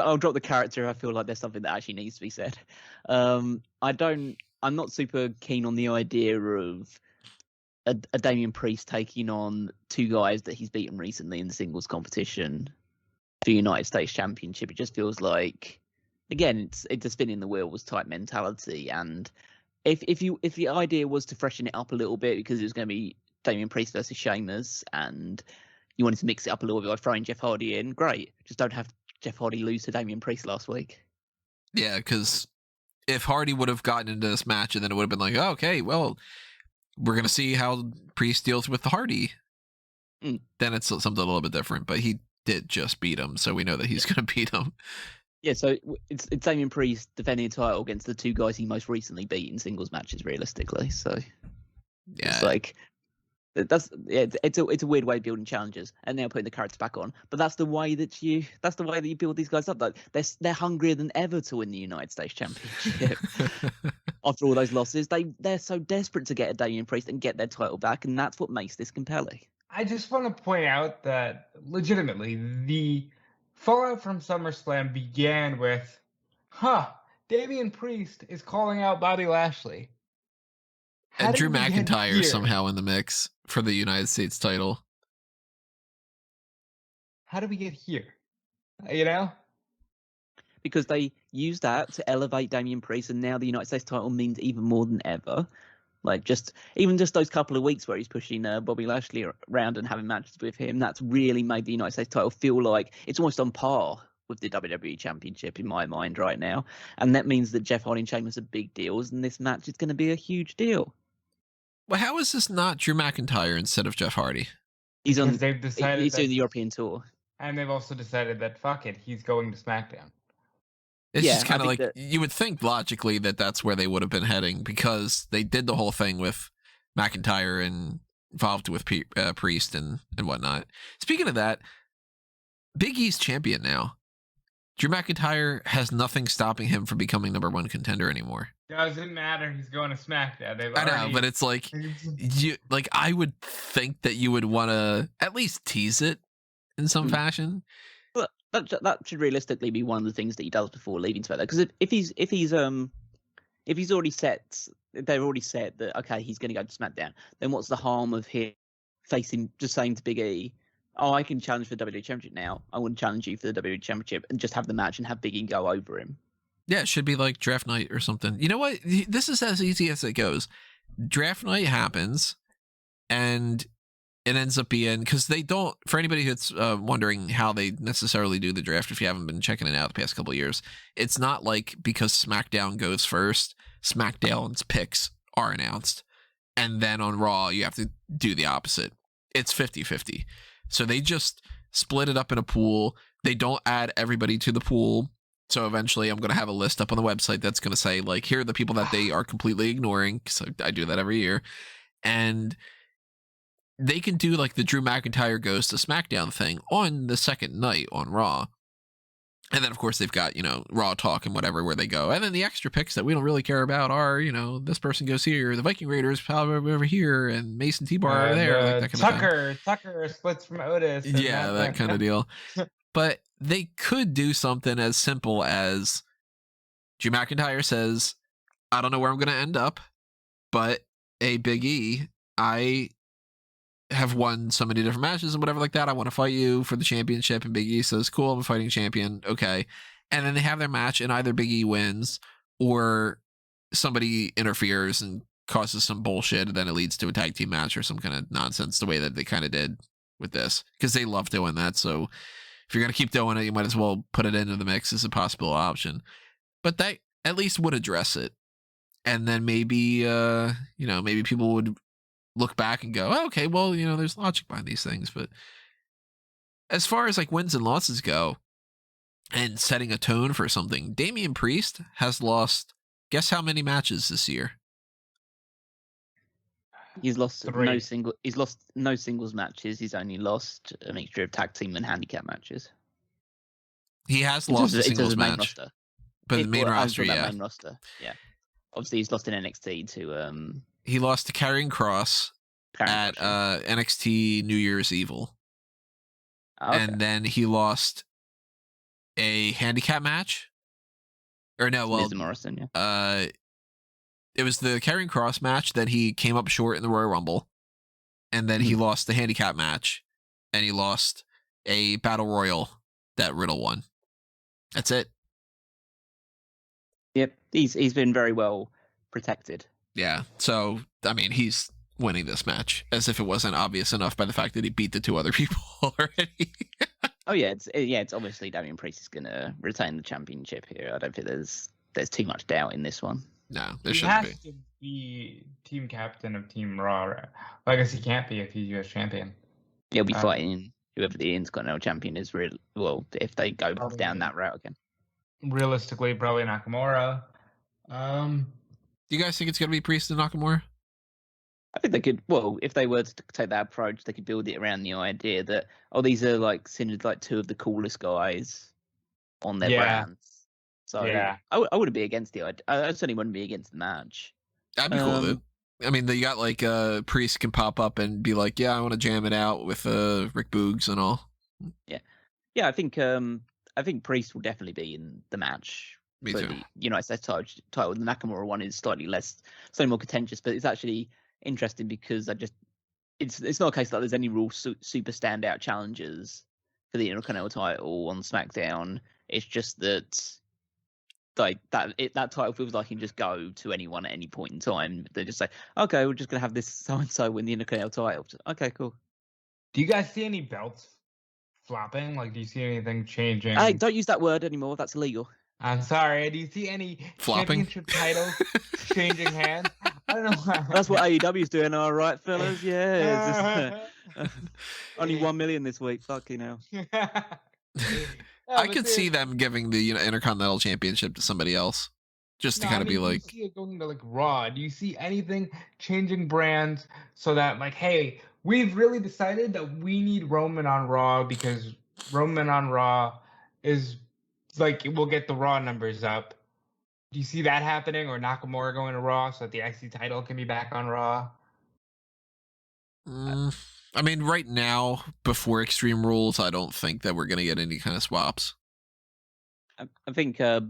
I'll drop the character. I feel like there's something that actually needs to be said. I'm not super keen on the idea of a Damian Priest taking on two guys that he's beaten recently in the singles competition for United States Championship. It just feels like, again, it's a spinning the wheels type mentality. And if the idea was to freshen it up a little bit because it was going to be Damian Priest versus Sheamus and you wanted to mix it up a little bit by throwing Jeff Hardy in, great. Just don't have Jeff Hardy lose to Damian Priest last week. Yeah, because if Hardy would have gotten into this match and then it would have been like, oh, okay, well, we're going to see how Priest deals with the Hardy. Then it's something a little bit different. But he did just beat him, so we know that he's going to beat him. Yeah, so it's Damian Priest defending the title against the two guys he most recently beat in singles matches, realistically. So Yeah. it's like it's a weird way of building challenges, and now putting the characters back on. But that's the way that you build these guys up. Like they're hungrier than ever to win the United States Championship. After all those losses, they're so desperate to get a Damian Priest and get their title back, and that's what makes this compelling. I just want to point out that legitimately the fallout from SummerSlam began with, Damian Priest is calling out Bobby Lashley. How And did Drew we get McIntyre here? somehow in the mix for the United States title. How did we get here? You know? Because they used that to elevate Damian Priest, and now the United States title means even more than ever. Like just those couple of weeks where he's pushing Bobby Lashley around and having matches with him, that's really made the United States title feel like it's almost on par with the WWE Championship in my mind right now. And that means that Jeff Hardy and Sheamus are big deals, and this match is going to be a huge deal. Well, how is this not Drew McIntyre instead of Jeff Hardy? He's on. Because they've decided He's that, doing the European tour. and they've also decided that fuck it, he's going to SmackDown. It's Yeah, just kind I of think like, that- you would think logically that that's where they would have been heading because they did the whole thing with McIntyre and involved with Priest and whatnot. Speaking of that, Big E's champion now. Drew McIntyre has nothing stopping him from becoming number one contender anymore. Doesn't matter. He's going to SmackDown. I know, but it's like I would think that you would want to at least tease it in some fashion. Well, that should realistically be one of the things that he does before leaving SmackDown. Because if he's already set, they've already said that okay, he's going to go to SmackDown. Then what's the harm of him just saying to Big E, "Oh, I can challenge for the WWE Championship now. I want to challenge you for the WWE Championship," and just have the match and have Big E go over him. Yeah, it should be like draft night or something. You know what? This is as easy as it goes. Draft night happens, and it ends up being, because they don't, for anybody that's wondering how they necessarily do the draft, if you haven't been checking it out the past couple of years, it's not like because SmackDown goes first, SmackDown's picks are announced, and then on Raw, you have to do the opposite. It's 50-50. So they just split it up in a pool. They don't add everybody to the pool. So eventually I'm going to have a list up on the website that's going to say, like, here are the people that they are completely ignoring. So I do that every year. And they can do like the Drew McIntyre goes to SmackDown thing on the second night on Raw. And then, of course, they've got, Raw Talk and whatever where they go. And then the extra picks that we don't really care about are, this person goes here, the Viking Raiders probably over here, and Mason T-Bar over there. Like that kind of thing. Tucker splits from Otis. Yeah, that kind of deal. But they could do something as simple as Drew McIntyre says, I don't know where I'm going to end up, but a Big E, I have won so many different matches and whatever like that. I want to fight you for the championship. And Big E says, cool, I'm a fighting champion. Okay. And then they have their match and either Big E wins or somebody interferes and causes some bullshit. And then it leads to a tag team match or some kind of nonsense the way that they kind of did with this, because they love doing that. So if you're going to keep doing it, you might as well put it into the mix as a possible option. But that at least would address it. And then maybe, maybe people would look back and go, oh, okay, well, there's logic behind these things. But as far as like wins and losses go and setting a tone for something, Damian Priest has lost, guess how many matches this year? He's lost no singles matches. He's only lost a mixture of tag team and handicap matches. He has lost a singles match. Roster. But the main roster, yeah. Main roster, yeah. Obviously, he's lost in NXT to... He lost to Karrion Kross at NXT New Year's Evil. Oh, okay. And then he lost a handicap match. Or no, well... Miz and Morrison, yeah. It was the Karrion Kross match that he came up short in the Royal Rumble. And then he lost the handicap match. And he lost a Battle Royal that Riddle won. That's it. Yep, he's been very well protected. Yeah, so, I mean, he's winning this match as if it wasn't obvious enough by the fact that he beat the two other people already. Oh, yeah, it's obviously Damian Priest is going to retain the championship here. I don't think there's too much doubt in this one. No, there shouldn't be. He has to be team captain of Team Raw. Well, I guess he can't be if he's US champion. He'll be fighting whoever the Intercontinental champion is, if they go down that route again. Realistically, probably Nakamura. Do you guys think it's going to be Priest and Nakamura? I think they could. Well, if they were to take that approach, they could build it around the idea that these are considered like two of the coolest guys on their brands. So yeah, I wouldn't be against the idea. I certainly wouldn't be against the match. That'd be cool, dude. I mean, you got like Priest can pop up and be like, "Yeah, I want to jam it out with Rick Boogs and all." Yeah. I think Priest will definitely be in the match. Me for too. The United States title. The Nakamura one is slightly more contentious, but it's actually interesting because it's not a case that there's any real super standout challenges for the Intercontinental title on SmackDown. It's just that that title feels like it can just go to anyone at any point in time. They just say, okay, we're just gonna have this so and so win the Intercontinental title. Okay, cool. Do you guys see any belts flopping? Like, do you see anything changing? Hey, don't use that word anymore. That's illegal. I'm sorry. Do you see any flopping championship titles changing hands? I don't know. That's what AEW's doing, all right, fellas. Yeah. Only 1 million this week. Fucking hell. I could see them giving the Intercontinental Championship to somebody else. just to No, kind of be do you like, see it going to like Raw? Do you see anything changing brands so that like, hey, we've really decided that we need Roman on Raw because Roman on Raw is like we'll get the Raw numbers up. Do you see that happening, or Nakamura going to Raw so that the IC title can be back on Raw? I mean, right now, before Extreme Rules, I don't think that we're going to get any kind of swaps. I think, I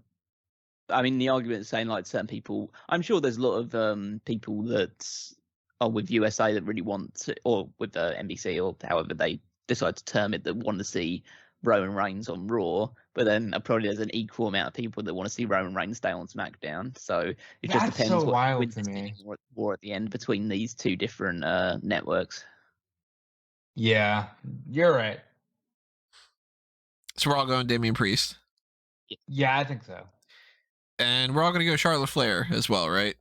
mean, the argument is saying like certain people, I'm sure there's a lot of people that are with USA that really want to, or with the NBC or however they decide to term it, that want to see Roman Reigns on Raw, but then probably there's an equal amount of people that want to see Roman Reigns stay on SmackDown. So it just That's depends so what wild wins to this me. war at the end between these two different networks. Yeah, you're right. So we're all going Damian Priest. Yeah, I think so. And we're all going to go Charlotte Flair as well, right?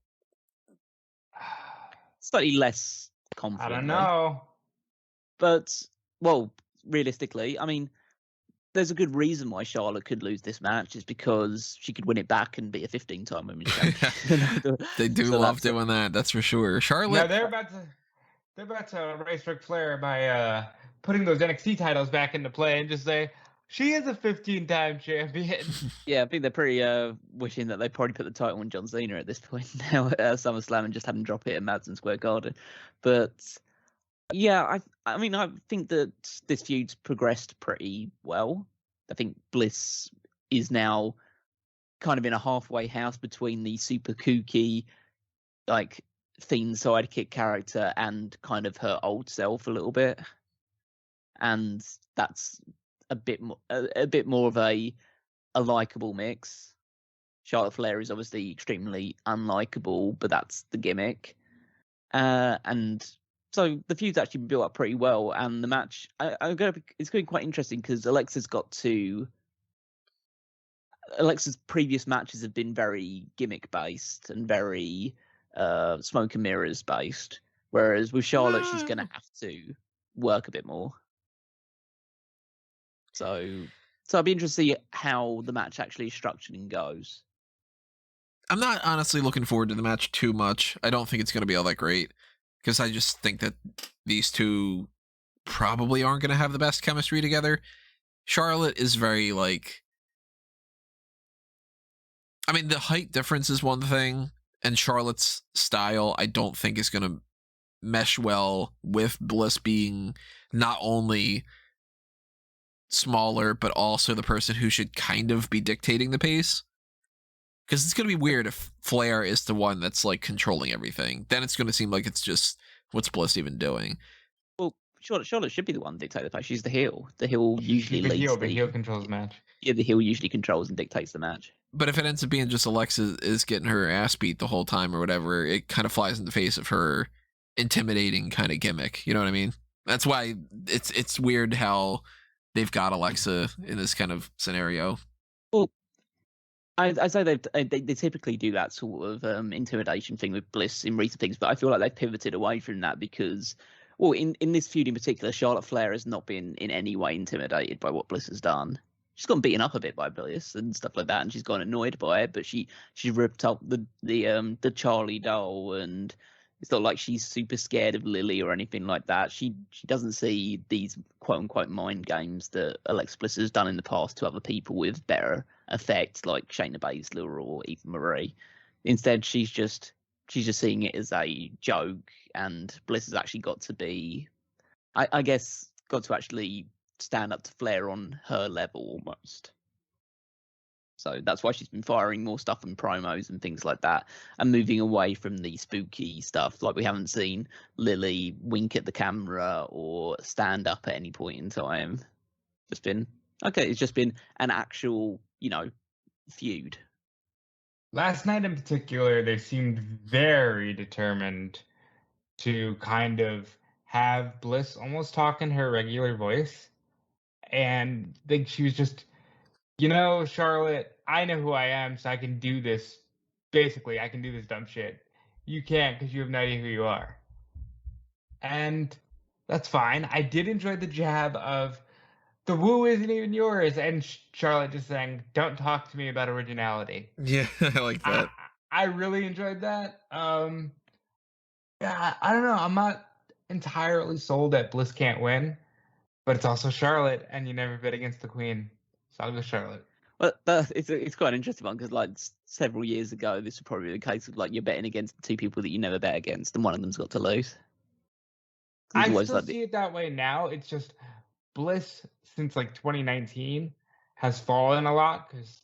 Slightly less I confident. don't know. But, well, realistically, I mean, there's a good reason why Charlotte could lose this match, is because she could win it back and be a 15-time women's champion. They do So love doing that, that's for sure. Charlotte. No, they're about to race Ric Flair by putting those NXT titles back into play and just say she is a 15-time champion. Yeah, I think they're pretty wishing that they probably put the title on John Cena at this point now at SummerSlam and just had him drop it at Madison Square Garden. But yeah, I mean, I think that this feud's progressed pretty well. I think Bliss is now kind of in a halfway house between the super kooky, like, Fiend sidekick character and kind of her old self a little bit. And that's a bit more of a likable mix. Charlotte Flair is obviously extremely unlikable, but that's the gimmick. And so the feud's actually been built up pretty well, and the match it's going to be quite interesting because Alexa's previous matches have been very gimmick based and very smoke and mirrors based, whereas with Charlotte she's going to have to work a bit more. So I'd be interested to see how the match actually is structured and goes. I'm not honestly looking forward to the match too much. I don't think it's going to be all that great, because I just think that these two probably aren't going to have the best chemistry together. Charlotte is very like, I mean, the height difference is one thing, and Charlotte's style I don't think is going to mesh well with Bliss being not only smaller, but also the person who should kind of be dictating the pace. Because it's going to be weird if Flair is the one that's like controlling everything. Then it's going to seem like it's just, what's Bliss even doing? Well, Charlotte should be the one dictating the pace. She's the heel. The heel usually She's the leads. the heel controls the match. Yeah, the heel usually controls and dictates the match. But if it ends up being just Alexa is getting her ass beat the whole time or whatever, it kind of flies in the face of her intimidating kind of gimmick. You know what I mean? That's why it's weird how they've got Alexa in this kind of scenario. Well, I say they typically do that sort of intimidation thing with Bliss in recent things, but I feel like they've pivoted away from that because, well, in this feud in particular, Charlotte Flair has not been in any way intimidated by what Bliss has done. She's gotten beaten up a bit by Bliss and stuff like that, and she's gotten annoyed by it. But she ripped up the Charlie doll, and it's not like she's super scared of Lily or anything like that. She doesn't see these quote unquote mind games that Alexa Bliss has done in the past to other people with better effect, like Shayna Baszler or Eva Marie. Instead, she's just seeing it as a joke, and Bliss has actually got to be, I guess, got to actually stand up to Flair on her level almost. So that's why she's been firing more stuff in promos and things like that, and moving away from the spooky stuff. Like, we haven't seen Lily wink at the camera or stand up at any point in time. It's just been an actual, feud. Last night in particular, they seemed very determined to kind of have Bliss almost talk in her regular voice. And I think she was just, Charlotte, I know who I am, so I can do this. Basically, I can do this dumb shit. You can't because you have no idea who you are. And that's fine. I did enjoy the jab of, the woo isn't even yours, and Charlotte just saying, don't talk to me about originality. Yeah, I like that. I really enjoyed that. Yeah, I don't know. I'm not entirely sold that Bliss can't win, but it's also Charlotte, and you never bet against the Queen, so I'll go Charlotte. Well, it's quite an interesting one because like several years ago, this would probably be the case of like you're betting against two people that you never bet against, and one of them's got to lose. I still see it that way now. It's just Bliss since like 2019 has fallen a lot because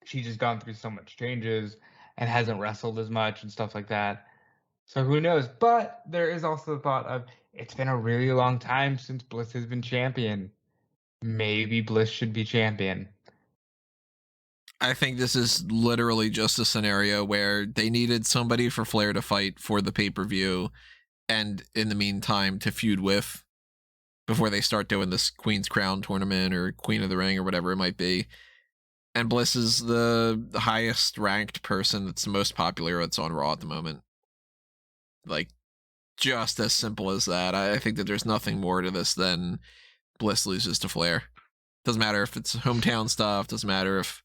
she's just gone through so much changes and hasn't wrestled as much and stuff like that. So who knows? But there is also the thought of it's been a really long time since Bliss has been champion. Maybe Bliss should be champion. I think this is literally just a scenario where they needed somebody for Flair to fight for the pay-per-view, and in the meantime to feud with before they start doing this Queen's Crown tournament or Queen of the Ring or whatever it might be. And Bliss is the highest ranked person that's the most popular that's on Raw at the moment. Like, just as simple as that. I think that there's nothing more to this than Bliss loses to Flair. Doesn't matter if it's hometown stuff, doesn't matter if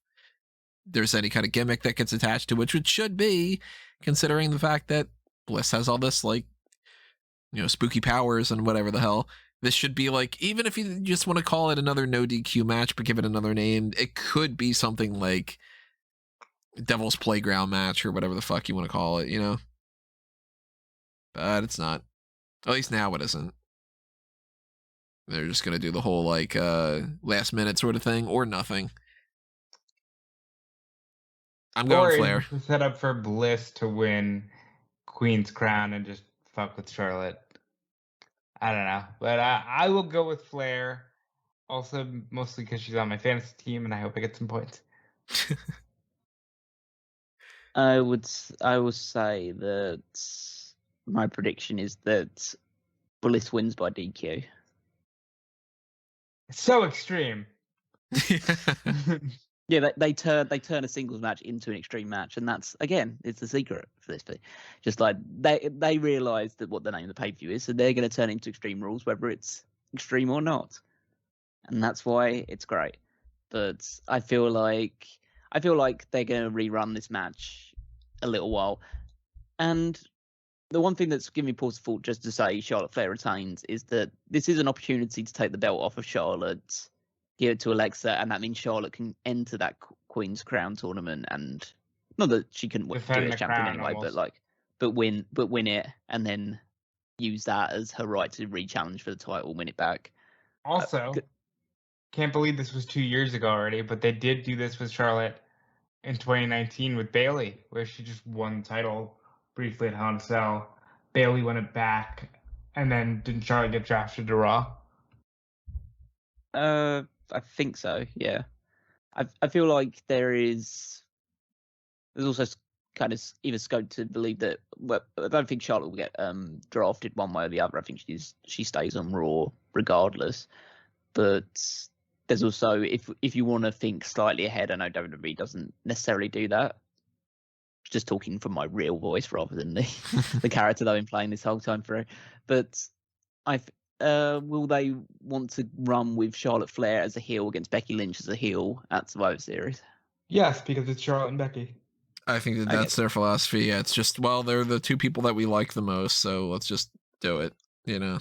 there's any kind of gimmick that gets attached to it, which it should be, considering the fact that Bliss has all this, like, you know, spooky powers and whatever the hell. This should be like, even if you just want to call it another no DQ match, but give it another name, it could be something like Devil's Playground match or whatever the fuck you want to call it, you know? But it's not. At least now it isn't. They're just going to do the whole, like, last minute sort of thing, or nothing. I'm going Flair. Set up for Bliss to win Queen's Crown and just fuck with Charlotte. I don't know, but I will go with Flair. Also, mostly because she's on my fantasy team, and I hope I get some points. I will say that my prediction is that Bliss wins by DQ. It's so extreme. Yeah, they turn a singles match into an extreme match, and that's, again, it's the secret for this thing. Just like they realise that what the name of the pay-per-view is, so they're going to turn into Extreme Rules, whether it's extreme or not, and that's why it's great. But I feel like they're going to rerun this match a little while, and the one thing that's giving me pause for thought, just to say Charlotte Flair retains, is that this is an opportunity to take the belt off of Charlotte, give it to Alexa, and that means Charlotte can enter that Queen's Crown tournament, and not that she couldn't do it as champion anyway, almost. but win it, and then use that as her right to re-challenge for the title, win it back. Also, can't believe this was 2 years ago already, but they did do this with Charlotte in 2019 with Bayley, where she just won the title briefly at Hell in a Cell. Bayley won it back, and then didn't Charlotte get drafted to Raw? I think so, yeah. I feel like there's also kind of either scope to believe that, well, I don't think Charlotte will get drafted one way or the other. I think she stays on Raw regardless. But there's also, if you want to think slightly ahead, I know WWE doesn't necessarily do that. Just talking from my real voice rather than the character that I've been playing this whole time through. But will they want to run with Charlotte Flair as a heel against Becky Lynch as a heel at Survivor Series? Yes, because it's Charlotte and Becky. I think that's their philosophy. Yeah, it's just, well, they're the two people that we like the most, so let's just do it, you know?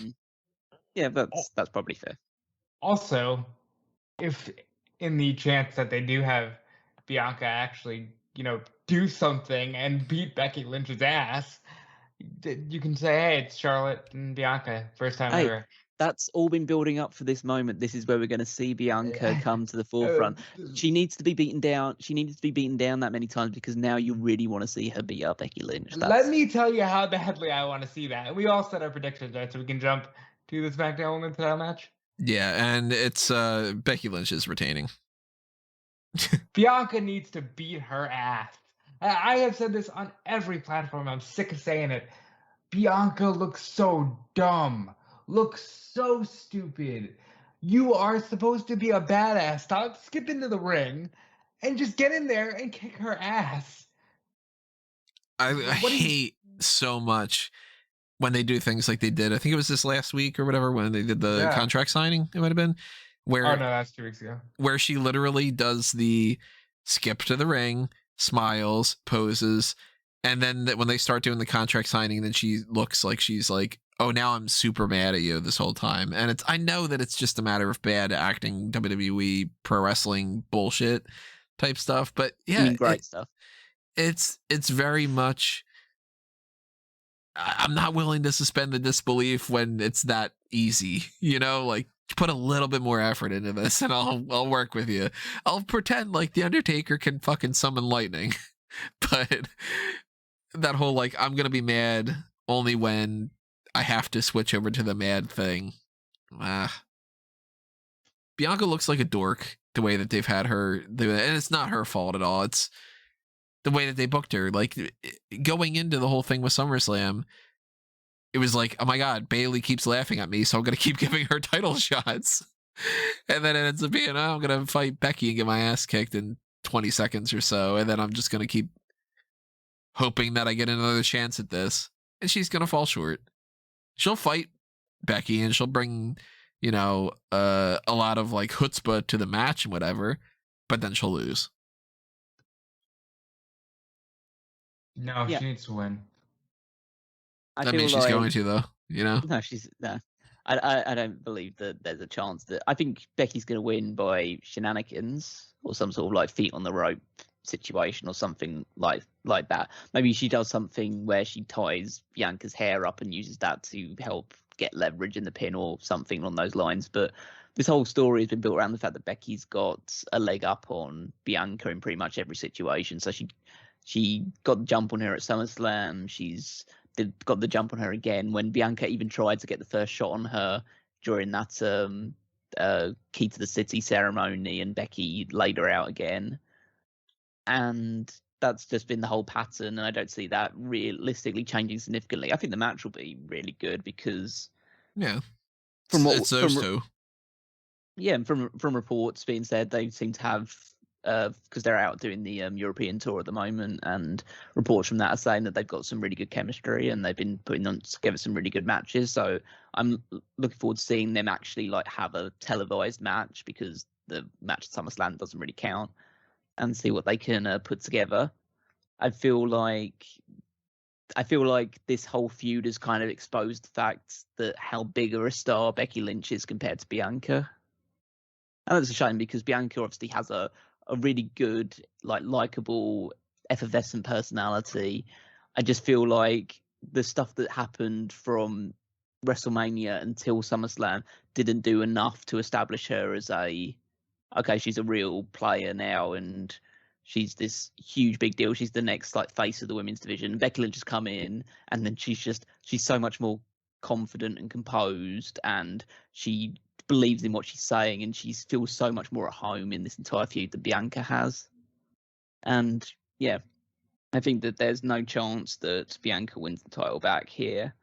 Yeah, that's probably fair. Also, if in the chance that they do have Bianca actually, do something and beat Becky Lynch's ass, you can say, hey, it's Charlotte and Bianca, first time ever. That's all been building up for this moment. This is where we're going to see Bianca come to the forefront. She needs to be beaten down. She needed to be beaten down that many times because now you really want to see her beat up Becky Lynch. Let me tell you how badly I want to see that. And we all set our predictions, right? So we can jump to the SmackDown Women's title match. Yeah, and it's Becky Lynch is retaining. Bianca needs to beat her ass. I have said this on every platform. I'm sick of saying it. Bianca looks so dumb. Looks so stupid. You are supposed to be a badass. Stop skipping to the ring and just get in there and kick her ass. I hate so much when they do things like they did. I think it was this last week or whatever when they did the contract signing. It might have been where. Oh no, that's 2 weeks ago. Where she literally does the skip to the ring, smiles, poses, and then when they start doing the contract signing, then she looks like she's like, oh, now I'm super mad at you this whole time. And I know that it's just a matter of bad acting, WWE pro wrestling bullshit type stuff, but yeah, I mean, great stuff. It's very much, I'm not willing to suspend the disbelief when it's that easy, like put a little bit more effort into this and I'll work with you. I'll pretend like the Undertaker can fucking summon lightning, but that whole like, I'm going to be mad only when I have to switch over to the mad thing. Bianca looks like a dork the way that they've had her do it, and it's not her fault at all. It's the way that they booked her. Like going into the whole thing with SummerSlam, it was like, oh my God, Bayley keeps laughing at me, so I'm going to keep giving her title shots. And then it ends up being, I'm going to fight Becky and get my ass kicked in 20 seconds or so. And then I'm just going to keep hoping that I get another chance at this. And she's going to fall short. She'll fight Becky and she'll bring, a lot of like chutzpah to the match and whatever, but then she'll lose. No, she needs to win. I mean, she's going to, though, No, no. I don't believe that there's a chance that. I think Becky's going to win by shenanigans or some sort of like feet on the rope situation or something like that. Maybe she does something where she ties Bianca's hair up and uses that to help get leverage in the pin or something along those lines. But this whole story has been built around the fact that Becky's got a leg up on Bianca in pretty much every situation. So she got the jump on her at SummerSlam. She's got the jump on her again when Bianca even tried to get the first shot on her during that Key to the City ceremony, and Becky laid her out again. And that's just been the whole pattern, and I don't see that realistically changing significantly. I think the match will be really good because from reports being said, they seem to have because they're out doing the European tour at the moment, and reports from that are saying that they've got some really good chemistry and they've been putting on together some really good matches. So I'm looking forward to seeing them actually like have a televised match, because the match at SummerSlam doesn't really count, and see what they can put together. I feel like this whole feud has kind of exposed the fact that how big of a star Becky Lynch is compared to Bianca. And that's a shame, because Bianca obviously has a really good, like, likable, effervescent personality. I just feel like the stuff that happened from WrestleMania until SummerSlam didn't do enough to establish her as she's a real player now, and she's this huge big deal. She's the next like face of the women's division. Becky Lynch has come in, and then she's so much more confident and composed, and she believes in what she's saying, and she feels so much more at home in this entire feud than Bianca has. And yeah, I think that there's no chance that Bianca wins the title back here,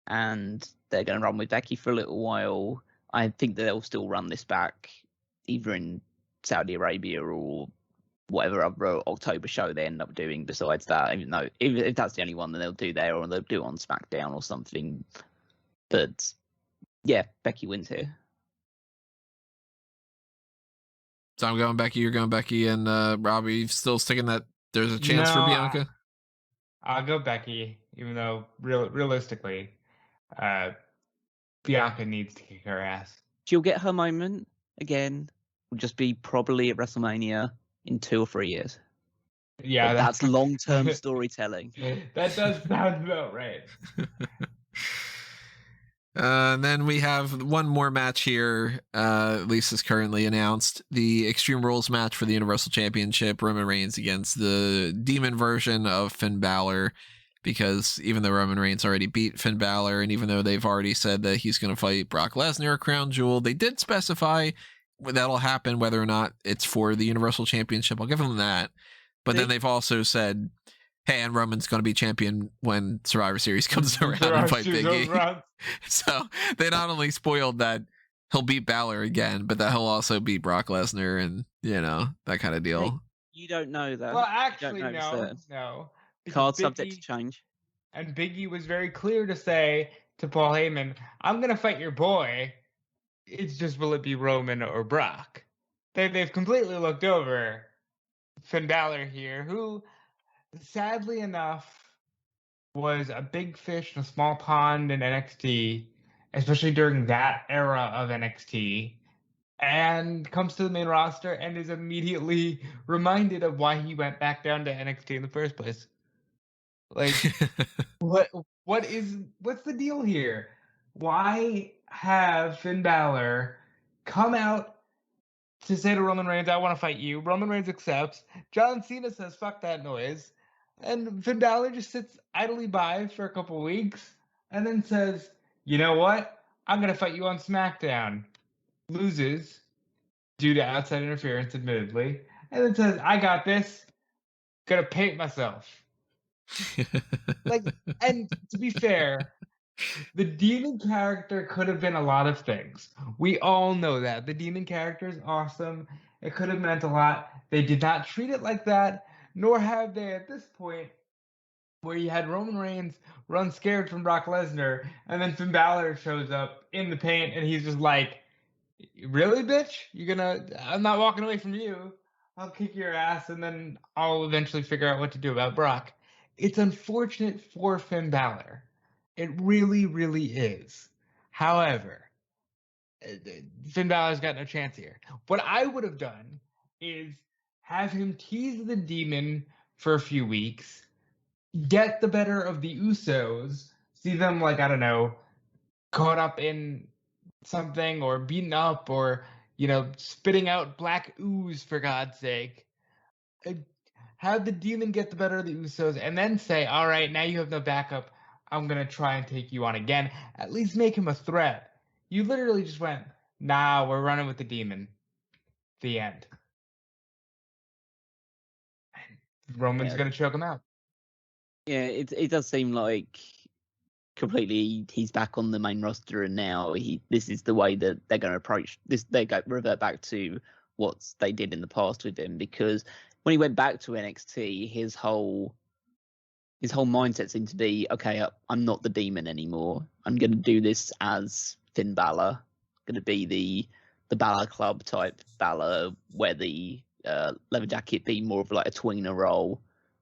and they're going to run with Becky for a little while. I think that they'll still run this back either in Saudi Arabia or whatever other October show they end up doing besides that. Even though if that's the only one, then they'll do there, or they'll do it on SmackDown or something. But yeah, Becky wins here. So I'm going Becky, you're going Becky, and Robbie still sticking that there's a chance for Bianca? I'll go Becky, even though realistically, Bianca needs to kick her ass. She'll get her moment again. Will just be probably at WrestleMania in 2 or 3 years. Yeah, that's long-term storytelling. That does sound about right. And then we have one more match here, at least is currently announced. The Extreme Rules match for the Universal Championship. Roman Reigns against the demon version of Finn Balor. Because even though Roman Reigns already beat Finn Balor, and even though they've already said that he's going to fight Brock Lesnar at Crown Jewel, they did specify that'll happen whether or not it's for the Universal Championship. I'll give them that. But then they've also said, hey, and Roman's going to be champion when Survivor Series comes around and fight Big E. So they not only spoiled that he'll beat Balor again, but that he'll also beat Brock Lesnar and, that kind of deal. Hey, you don't know that. Well, actually, no. Card subject to change. And Big E was very clear to say to Paul Heyman, I'm going to fight your boy. It's just, will it be Roman or Brock? They've completely looked over Finn Balor here, who, sadly enough, was a big fish in a small pond in NXT, especially during that era of NXT, and comes to the main roster and is immediately reminded of why he went back down to NXT in the first place. Like, what's the deal here? Why have Finn Balor come out to say to Roman Reigns, I want to fight you? Roman Reigns accepts. John Cena says, fuck that noise. And Finn Balor just sits idly by for a couple weeks and then says, you know what? I'm going to fight you on SmackDown. Loses due to outside interference, admittedly. And then says, I got this. Gonna paint myself. Like, and to be fair, the demon character could have been a lot of things. We all know that. The demon character is awesome. It could have meant a lot. They did not treat it like that, nor have they at this point, where you had Roman Reigns run scared from Brock Lesnar, and then Finn Balor shows up in the paint, and he's just like, really, bitch? I'm not walking away from you. I'll kick your ass, and then I'll eventually figure out what to do about Brock. It's unfortunate for Finn Balor. It really, really is. However, Finn Balor's got no chance here. What I would have done is have him tease the demon for a few weeks, get the better of the Usos, see them, like, I don't know, caught up in something or beaten up or, spitting out black ooze, for God's sake. Have the demon get the better of the Usos and then say, all right, now you have no backup. I'm going to try and take you on again. At least make him a threat. You literally just went, nah, we're running with the demon. The end. And Roman's going to choke him out. Yeah, it does seem like completely he's back on the main roster, and now this is the way that they're going to approach this. Revert back to what they did in the past with him, because when he went back to NXT, his whole mindset seemed to be, okay, I'm not the demon anymore. I'm going to do this as Finn Balor. I'm going to be the Balor Club type Balor, where the leather jacket be more of like a tweener role,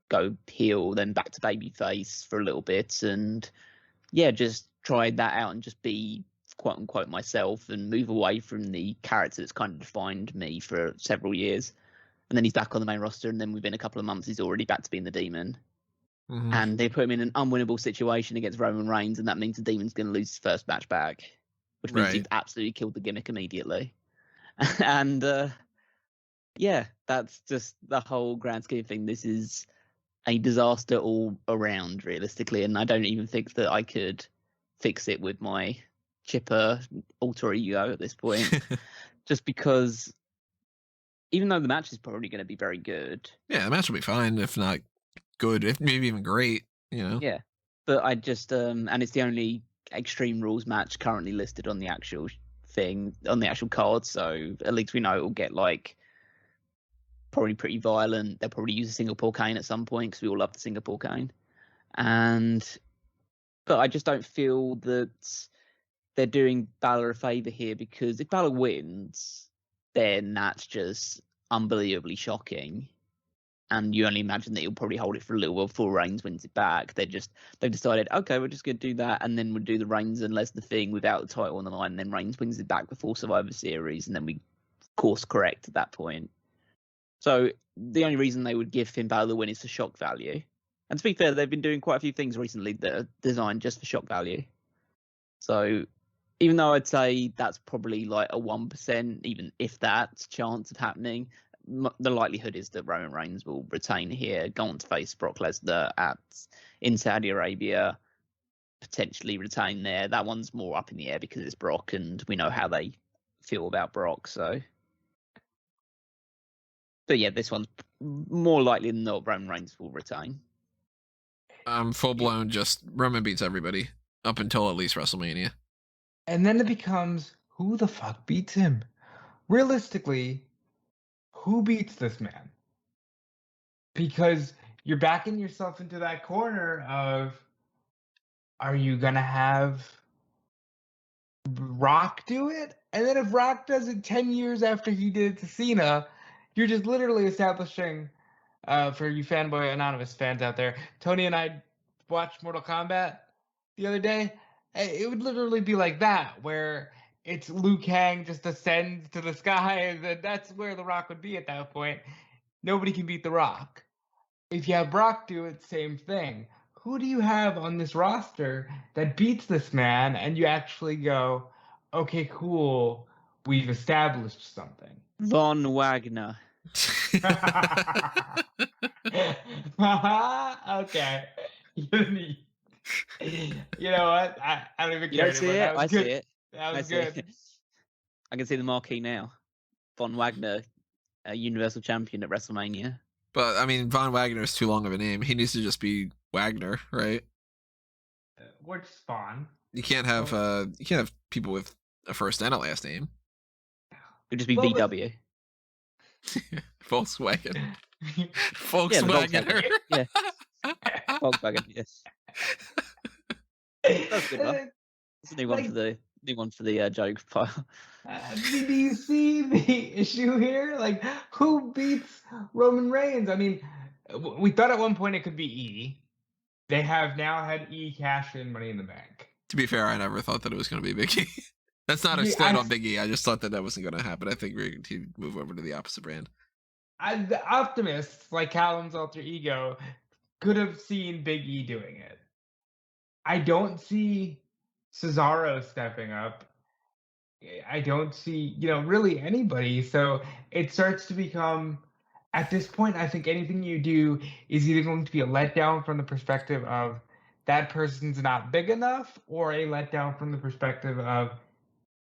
go heel, then back to babyface for a little bit, and yeah, just try that out and just be quote unquote myself and move away from the character that's kind of defined me for several years. And then he's back on the main roster, and then within a couple of months he's already back to being the demon. Mm-hmm. And they put him in an unwinnable situation against Roman Reigns, and that means the demon's going to lose his first match back, which means he's absolutely killed the gimmick immediately. And yeah, that's just the whole grand scheme thing. This is a disaster all around, realistically, and I don't even think that I could fix it with my chipper alter ego at this point. Just because, even though the match is probably going to be very good. Yeah, the match will be fine, if not good, if maybe even great, Yeah, but I just, and it's the only Extreme Rules match currently listed on the actual thing, on the actual card, so at least we know it will get, like, probably pretty violent. They'll probably use a Singapore cane at some point, because we all love the Singapore cane. But I just don't feel that they're doing Balor a favour here, because if Balor wins, then that's just unbelievably shocking. And you only imagine that he'll probably hold it for a little while before Reigns wins it back. They've decided, okay, we're just going to do that, and then we'll do the Reigns and Lesnar thing without the title on the line, and then Reigns wins it back before Survivor Series, and then we course correct at that point. So the only reason they would give Finn Balor the win is for shock value. And to be fair, they've been doing quite a few things recently that are designed just for shock value. So even though I'd say that's probably like a 1%, even if that's chance of happening, the likelihood is that Roman Reigns will retain here, go on to face Brock Lesnar in Saudi Arabia, potentially retain there. That one's more up in the air because it's Brock, and we know how they feel about Brock. So, but yeah, this one's more likely than not Roman Reigns will retain. Full blown, just Roman beats everybody up until at least WrestleMania. And then it becomes, who the fuck beats him? Realistically, who beats this man? Because you're backing yourself into that corner of, are you going to have Rock do it? And then if Rock does it 10 years after he did it to Cena, you're just literally establishing for you fanboy anonymous fans out there, Tony and I watched Mortal Kombat the other day. It would literally be like that, where it's Liu Kang just ascends to the sky, and that's where The Rock would be at that point. Nobody can beat The Rock. If you have Brock do it, same thing. Who do you have on this roster that beats this man, and you actually go, okay, cool, we've established something? Von Wagner. Okay. You know what? I don't even You care don't see anymore. it? That was I good. see it. That I was see good. it. I can see the marquee now. Von Wagner, a Universal Champion at WrestleMania. But I mean, Von Wagner is too long of a name. He needs to just be Wagner, right? Which Spawn? You can't have people with a first and a last name. It would just be Well, VW. Volkswagen. Yeah, Volkswagen. Yeah. Volkswagen, yes. That's a good one. That's a new one for the joke file. Do you see the issue here? Like, who beats Roman Reigns? I mean, we thought at one point it could be E. They have now had E cash in Money in the Bank. To be fair, I never thought that it was going to be Big E. That's not a stand on Big E. I just thought that wasn't going to happen. I think we're going to move over to the opposite brand. The optimists, like Callum's alter ego, could have seen Big E doing it. I don't see Cesaro stepping up. I don't see, really anybody. So it starts to become, at this point, I think anything you do is either going to be a letdown from the perspective of that person's not big enough, or a letdown from the perspective of,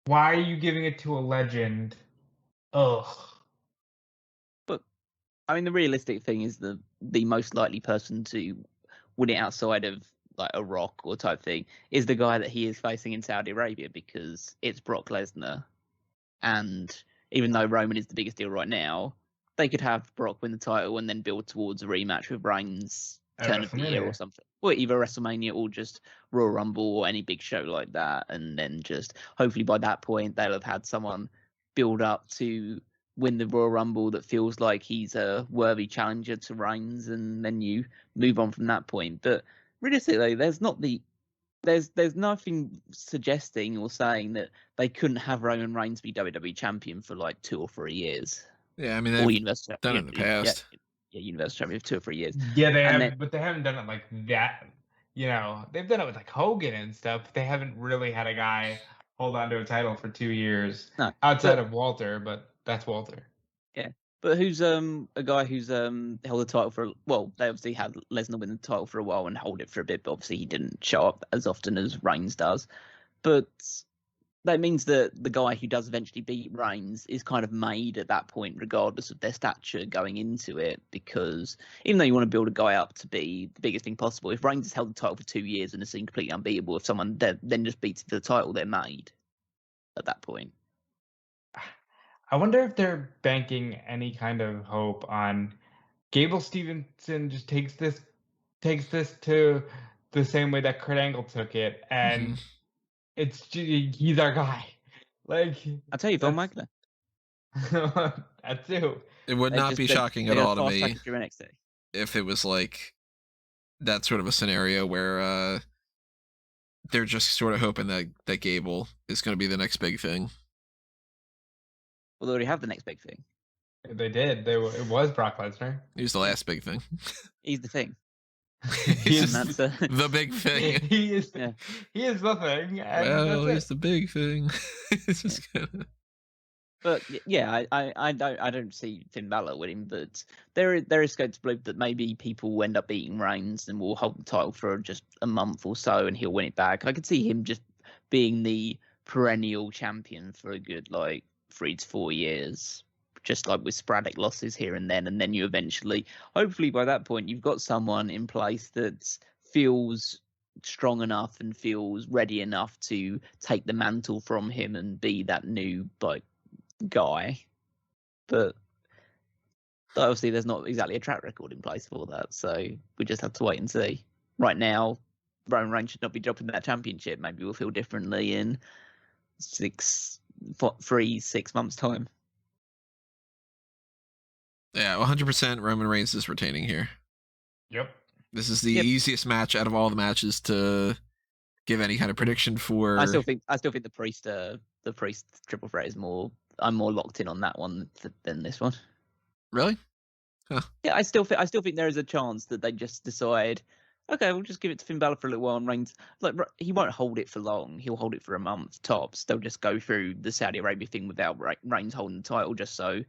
why are you giving it to a legend? Ugh. But I mean, the realistic thing is the most likely person to win it outside of like a Rock or type thing is the guy that he is facing in Saudi Arabia, because it's Brock Lesnar. And even though Roman is the biggest deal right now, they could have Brock win the title and then build towards a rematch with Reigns turn of the year or something. Or either WrestleMania or just Royal Rumble or any big show like that. And then just hopefully by that point they'll have had someone build up to win the Royal Rumble that feels like he's a worthy challenger to Reigns, and then you move on from that point. But realistically, there's nothing suggesting or saying that they couldn't have Roman Reigns be WWE champion for like 2 or 3 years. Yeah, I mean, Or they've Universal done it in the past. Yeah, Universal champion for 2 or 3 years. Yeah, they have, but they haven't done it like that. They've done it with like Hogan and stuff. But they haven't really had a guy hold on to a title for 2 years. No, outside of Walter, but that's Walter. Yeah. But who's a guy who's held the title for, well, they obviously had Lesnar win the title for a while and hold it for a bit, but obviously he didn't show up as often as Reigns does. But that means that the guy who does eventually beat Reigns is kind of made at that point, regardless of their stature going into it, because even though you want to build a guy up to be the biggest thing possible, if Reigns has held the title for 2 years and has been completely unbeatable, if someone then just beats him for the title, they're made at that point. I wonder if they're banking any kind of hope on Gable Stevenson just takes this to the same way that Kurt Angle took it, and he's our guy. Like, I'll tell you, Von Wagner. That too. It would not be shocking at all to me if it was like that sort of a scenario where they're just sort of hoping that Gable is going to be the next big thing. Well, they already have the next big thing. They did. It was Brock Lesnar. He was the last big thing. He's the thing. He's the big thing. He is the thing. Well, he's the big thing. It's just kinda... But yeah, I don't see Finn Balor winning, but there is scope to believe that maybe people will end up beating Reigns and will hold the title for just a month or so, and he'll win it back. I could see him just being the perennial champion for a good 3 to 4 years, just like with sporadic losses here and then you eventually, hopefully by that point, you've got someone in place that feels strong enough and feels ready enough to take the mantle from him and be that new guy. But obviously there's not exactly a track record in place for that, so we just have to wait and see. Right now, Roman Reigns should not be dropping that championship. Maybe we'll feel differently in 6 months time. Yeah, 100% Roman Reigns is retaining here. Yep. This is the easiest match out of all the matches to give any kind of prediction for. I still think the priest triple threat is more. I'm more locked in on that one than this one. Really? Huh. Yeah, I still think there is a chance that they just decide, okay, we'll just give it to Finn Balor for a little while, and Reigns, like, he won't hold it for long. He'll hold it for a month tops. They'll just go through the Saudi Arabia thing without Reigns holding the title, just so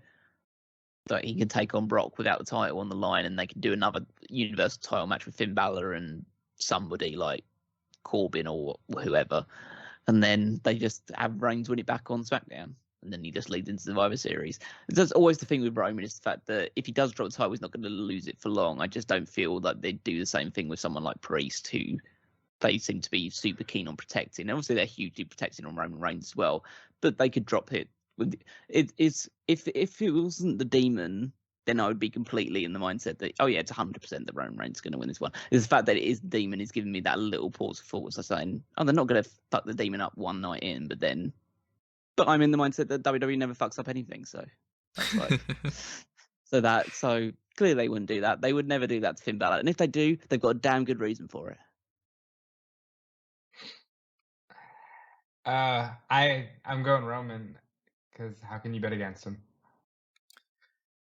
that he can take on Brock without the title on the line, and they can do another Universal title match with Finn Balor and somebody like Corbin or whoever, and then they just have Reigns win it back on SmackDown. And then he just leads into Survivor Series. That's always the thing with Roman, is the fact that if he does drop the title, he's not going to lose it for long. I just don't feel like they'd do the same thing with someone like Priest, who they seem to be super keen on protecting. Obviously, they're hugely protecting on Roman Reigns as well, but they could drop it. If it wasn't the Demon, then I would be completely in the mindset that, oh yeah, it's 100% that Roman Reigns is going to win this one. It's the fact that it is the Demon is giving me that little pause for thought. So saying, oh, they're not going to fuck the Demon up one night in, but I'm in the mindset that WWE never fucks up anything, so that's like, so clearly they wouldn't do that. They would never do that to Finn Balor, and if they do, they've got a damn good reason for it. I'm going Roman, because how can you bet against him?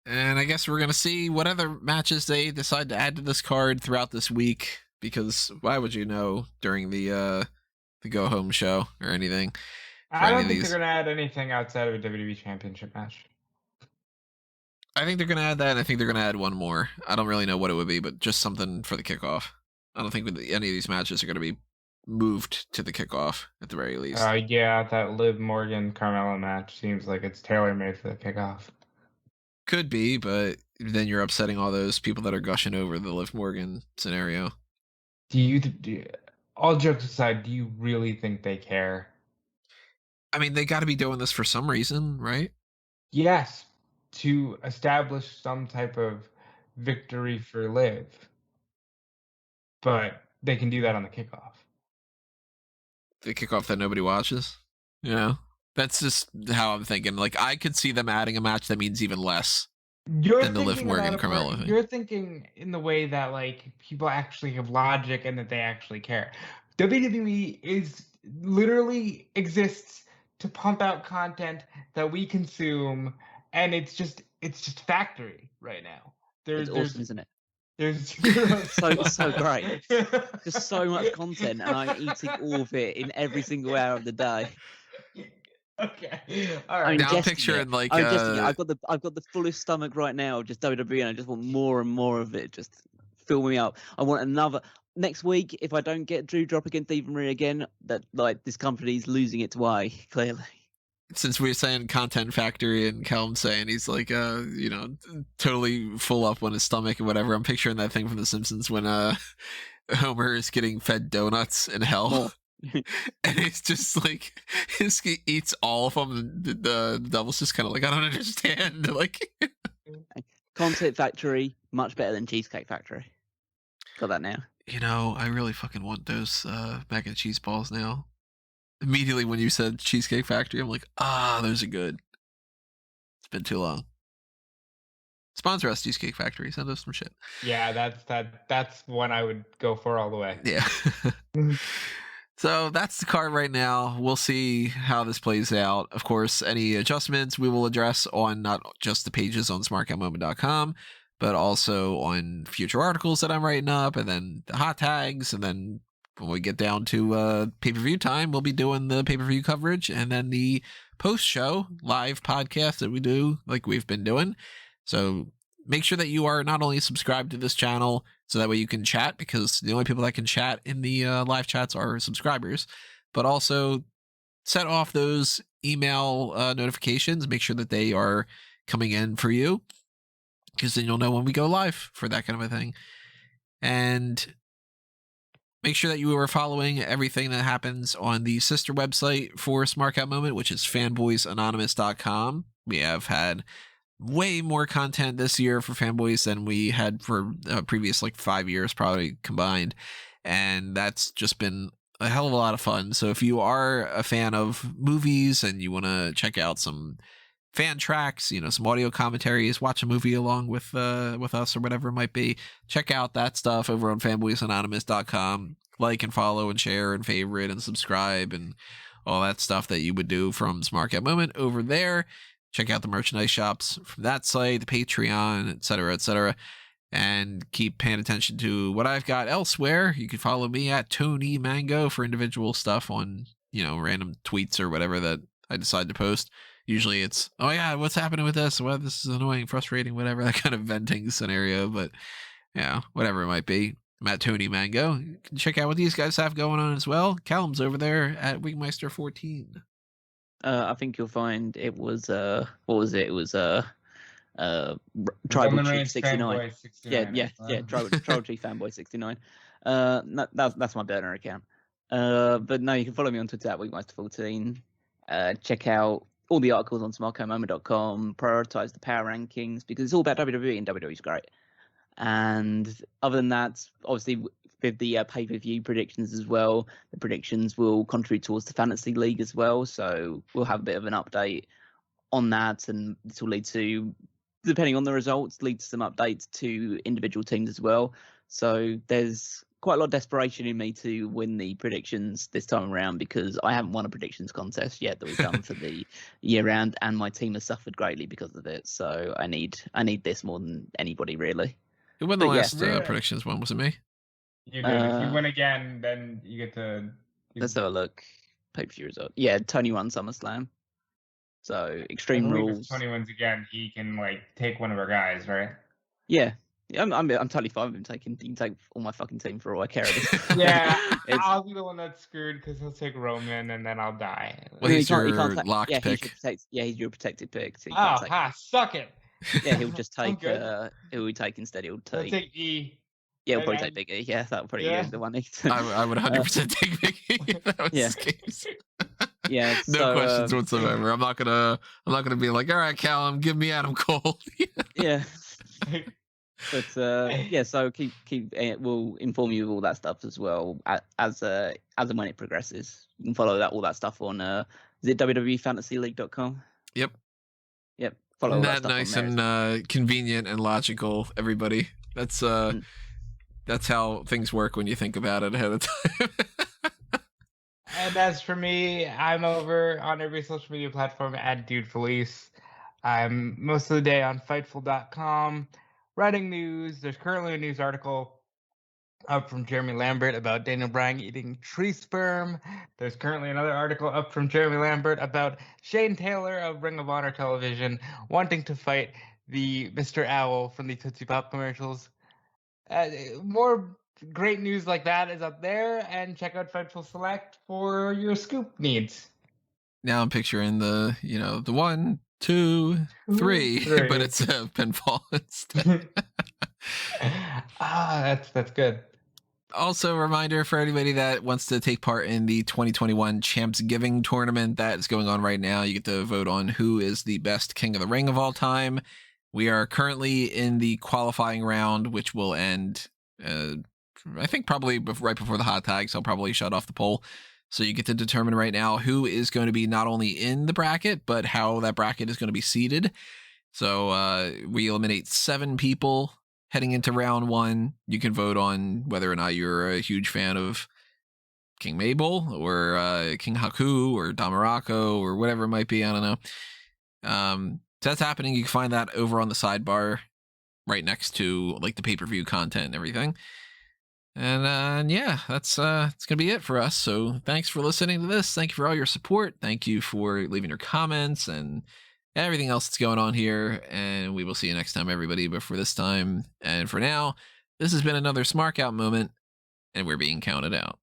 And I guess we're gonna see what other matches they decide to add to this card throughout this week, because why would you know during the go home show or anything? I don't think they're going to add anything outside of a WWE Championship match. I think they're going to add that, and I think they're going to add one more. I don't really know what it would be, but just something for the kickoff. I don't think any of these matches are going to be moved to the kickoff at the very least. Yeah, that Liv Morgan Carmella match seems like it's tailor-made for the kickoff. Could be, but then you're upsetting all those people that are gushing over the Liv Morgan scenario. All jokes aside, do you really think they care? I mean, they got to be doing this for some reason, right? Yes, to establish some type of victory for Liv. But they can do that on the kickoff. The kickoff that nobody watches? You know? That's just how I'm thinking. Like, I could see them adding a match that means even less than the Liv Morgan Carmella thing. You're thinking in the way that, like, people actually have logic and that they actually care. WWE literally exists to pump out content that we consume, and it's just factory right now. It's awesome, isn't it? There's so great. Just so much content, and I'm eating all of it in every single hour of the day. Okay, all right. Now I'm picturing like I've got the fullest stomach right now of just WWE, and I just want more and more of it. Just fill me up. I want another. Next week, if I don't get Drew drop against Eva Marie again, that like this company's losing its way, clearly. Since we were saying content factory and Callum saying he's like totally full up on his stomach and whatever, I'm picturing that thing from The Simpsons when Homer is getting fed donuts in hell. And he's just like he eats all of them, and the devil's just kind of like, I don't understand. Like Content Factory, much better than Cheesecake Factory. Got that now. You know, I really fucking want those mac and cheese balls now. Immediately when you said Cheesecake Factory, I'm like, those are good. It's been too long. Sponsor us, Cheesecake Factory. Send us some shit. Yeah, that's one I would go for all the way. Yeah. So that's the card right now. We'll see how this plays out. Of course, any adjustments we will address on not just the pages on smarkoutmoment.com, but also on future articles that I'm writing up, and then the hot tags, and then when we get down to pay-per-view time, we'll be doing the pay-per-view coverage, and then the post-show live podcast that we do like we've been doing. So make sure that you are not only subscribed to this channel, so that way you can chat, because the only people that can chat in the live chats are subscribers, but also set off those email notifications. Make sure that they are coming in for you, because then you'll know when we go live for that kind of a thing. And make sure that you are following everything that happens on the sister website for Smark Out Moment, which is fanboysanonymous.com. We have had way more content this year for Fanboys than we had for previous 5 years probably combined, and that's just been a hell of a lot of fun. So if you are a fan of movies and you want to check out some fan tracks, some audio commentaries, watch a movie along with us or whatever it might be, check out that stuff over on fanboysanonymous.com. Like and follow and share and favorite and subscribe and all that stuff that you would do from Smark at Moment over there. Check out the merchandise shops from that site, the Patreon, etc., and keep paying attention to what I've got elsewhere. You can follow me at Tony Mango for individual stuff on, random tweets or whatever that I decide to post. Usually it's, oh yeah, what's happening with this? Well, this is annoying, frustrating, whatever, that kind of venting scenario. But yeah, whatever it might be. I'm at Tony Mango. You can check out what these guys have going on as well. Callum's over there at Wingmeister14. I think you'll find it was what was it? It was Tribal Chief 69. Yeah, Tribal Chief Fanboy 69. That's my burner account. But no, you can follow me on Twitter at Wingmeister14. Check out all the articles on smartcommoma.com. Prioritize the power rankings because it's all about WWE and WWE's great. And other than that, obviously with the pay-per-view predictions as well, the predictions will contribute towards the fantasy league as well. So we'll have a bit of an update on that, and this will lead to, depending on the results, lead to some updates to individual teams as well. So there's quite a lot of desperation in me to win the predictions this time around because I haven't won a predictions contest yet that we've done for the year round, and my team has suffered greatly because of it. So I need this more than anybody really. Who won the last predictions one? Was it me? You did. If you win again, then you get to... Let's have a look. Pay-per-view result. Yeah, Tony won SummerSlam. So Extreme Rules. If Tony wins again, he can take one of our guys, right? Yeah. I'm totally fine with him taking. You can take all my fucking team for all I care about. Yeah, I'll be the one that's screwed because he'll take Roman and then I'll die. Well, he's your locked pick. He's your protected pick. So suck it. Yeah, he'll just take. Who we take instead? He'll take E. Yeah, he'll probably take Big E. Yeah, that'll probably be the one. I would 100% take Big E if that was the case. Yeah, no questions whatsoever. I'm not gonna be like, all right, Callum, give me Adam Cole. Yeah. But so keep we'll inform you of all that stuff as well as and when it progresses. You can follow all that stuff on is it WWEFantasyLeague.com? Yep. Follow all that stuff nice on there. And convenient and logical, everybody. That's how things work when you think about it ahead of time. And as for me, I'm over on every social media platform at Dude Felice. I'm most of the day on Fightful.com writing news. There's currently a news article up from Jeremy Lambert about Daniel Bryan eating tree sperm. There's currently another article up from Jeremy Lambert about Shane Taylor of Ring of Honor Television wanting to fight the Mr. Owl from the Tootsie Pop commercials. More great news like that is up there, and check out Fightful Select for your scoop needs. Now I'm picturing the 1, 2, 3, but it's a pinfall instead. That's good. Also, a reminder for anybody that wants to take part in the 2021 Champs Giving tournament that is going on right now. You get to vote on who is the best King of the Ring of all time. We are currently in the qualifying round, which will end, I think, probably right before the hot tags. I'll probably shut off the poll. So you get to determine right now who is going to be not only in the bracket, but how that bracket is going to be seeded. So we eliminate 7 people heading into round 1. You can vote on whether or not you're a huge fan of King Mabel or King Haku or Damarako or whatever it might be. I don't know. So that's happening. You can find that over on the sidebar right next to the pay-per-view content and everything. And yeah, it's going to be it for us. So thanks for listening to this. Thank you for all your support. Thank you for leaving your comments and everything else that's going on here. And we will see you next time, everybody. But for this time and for now, this has been another Smark Out moment, and we're being counted out.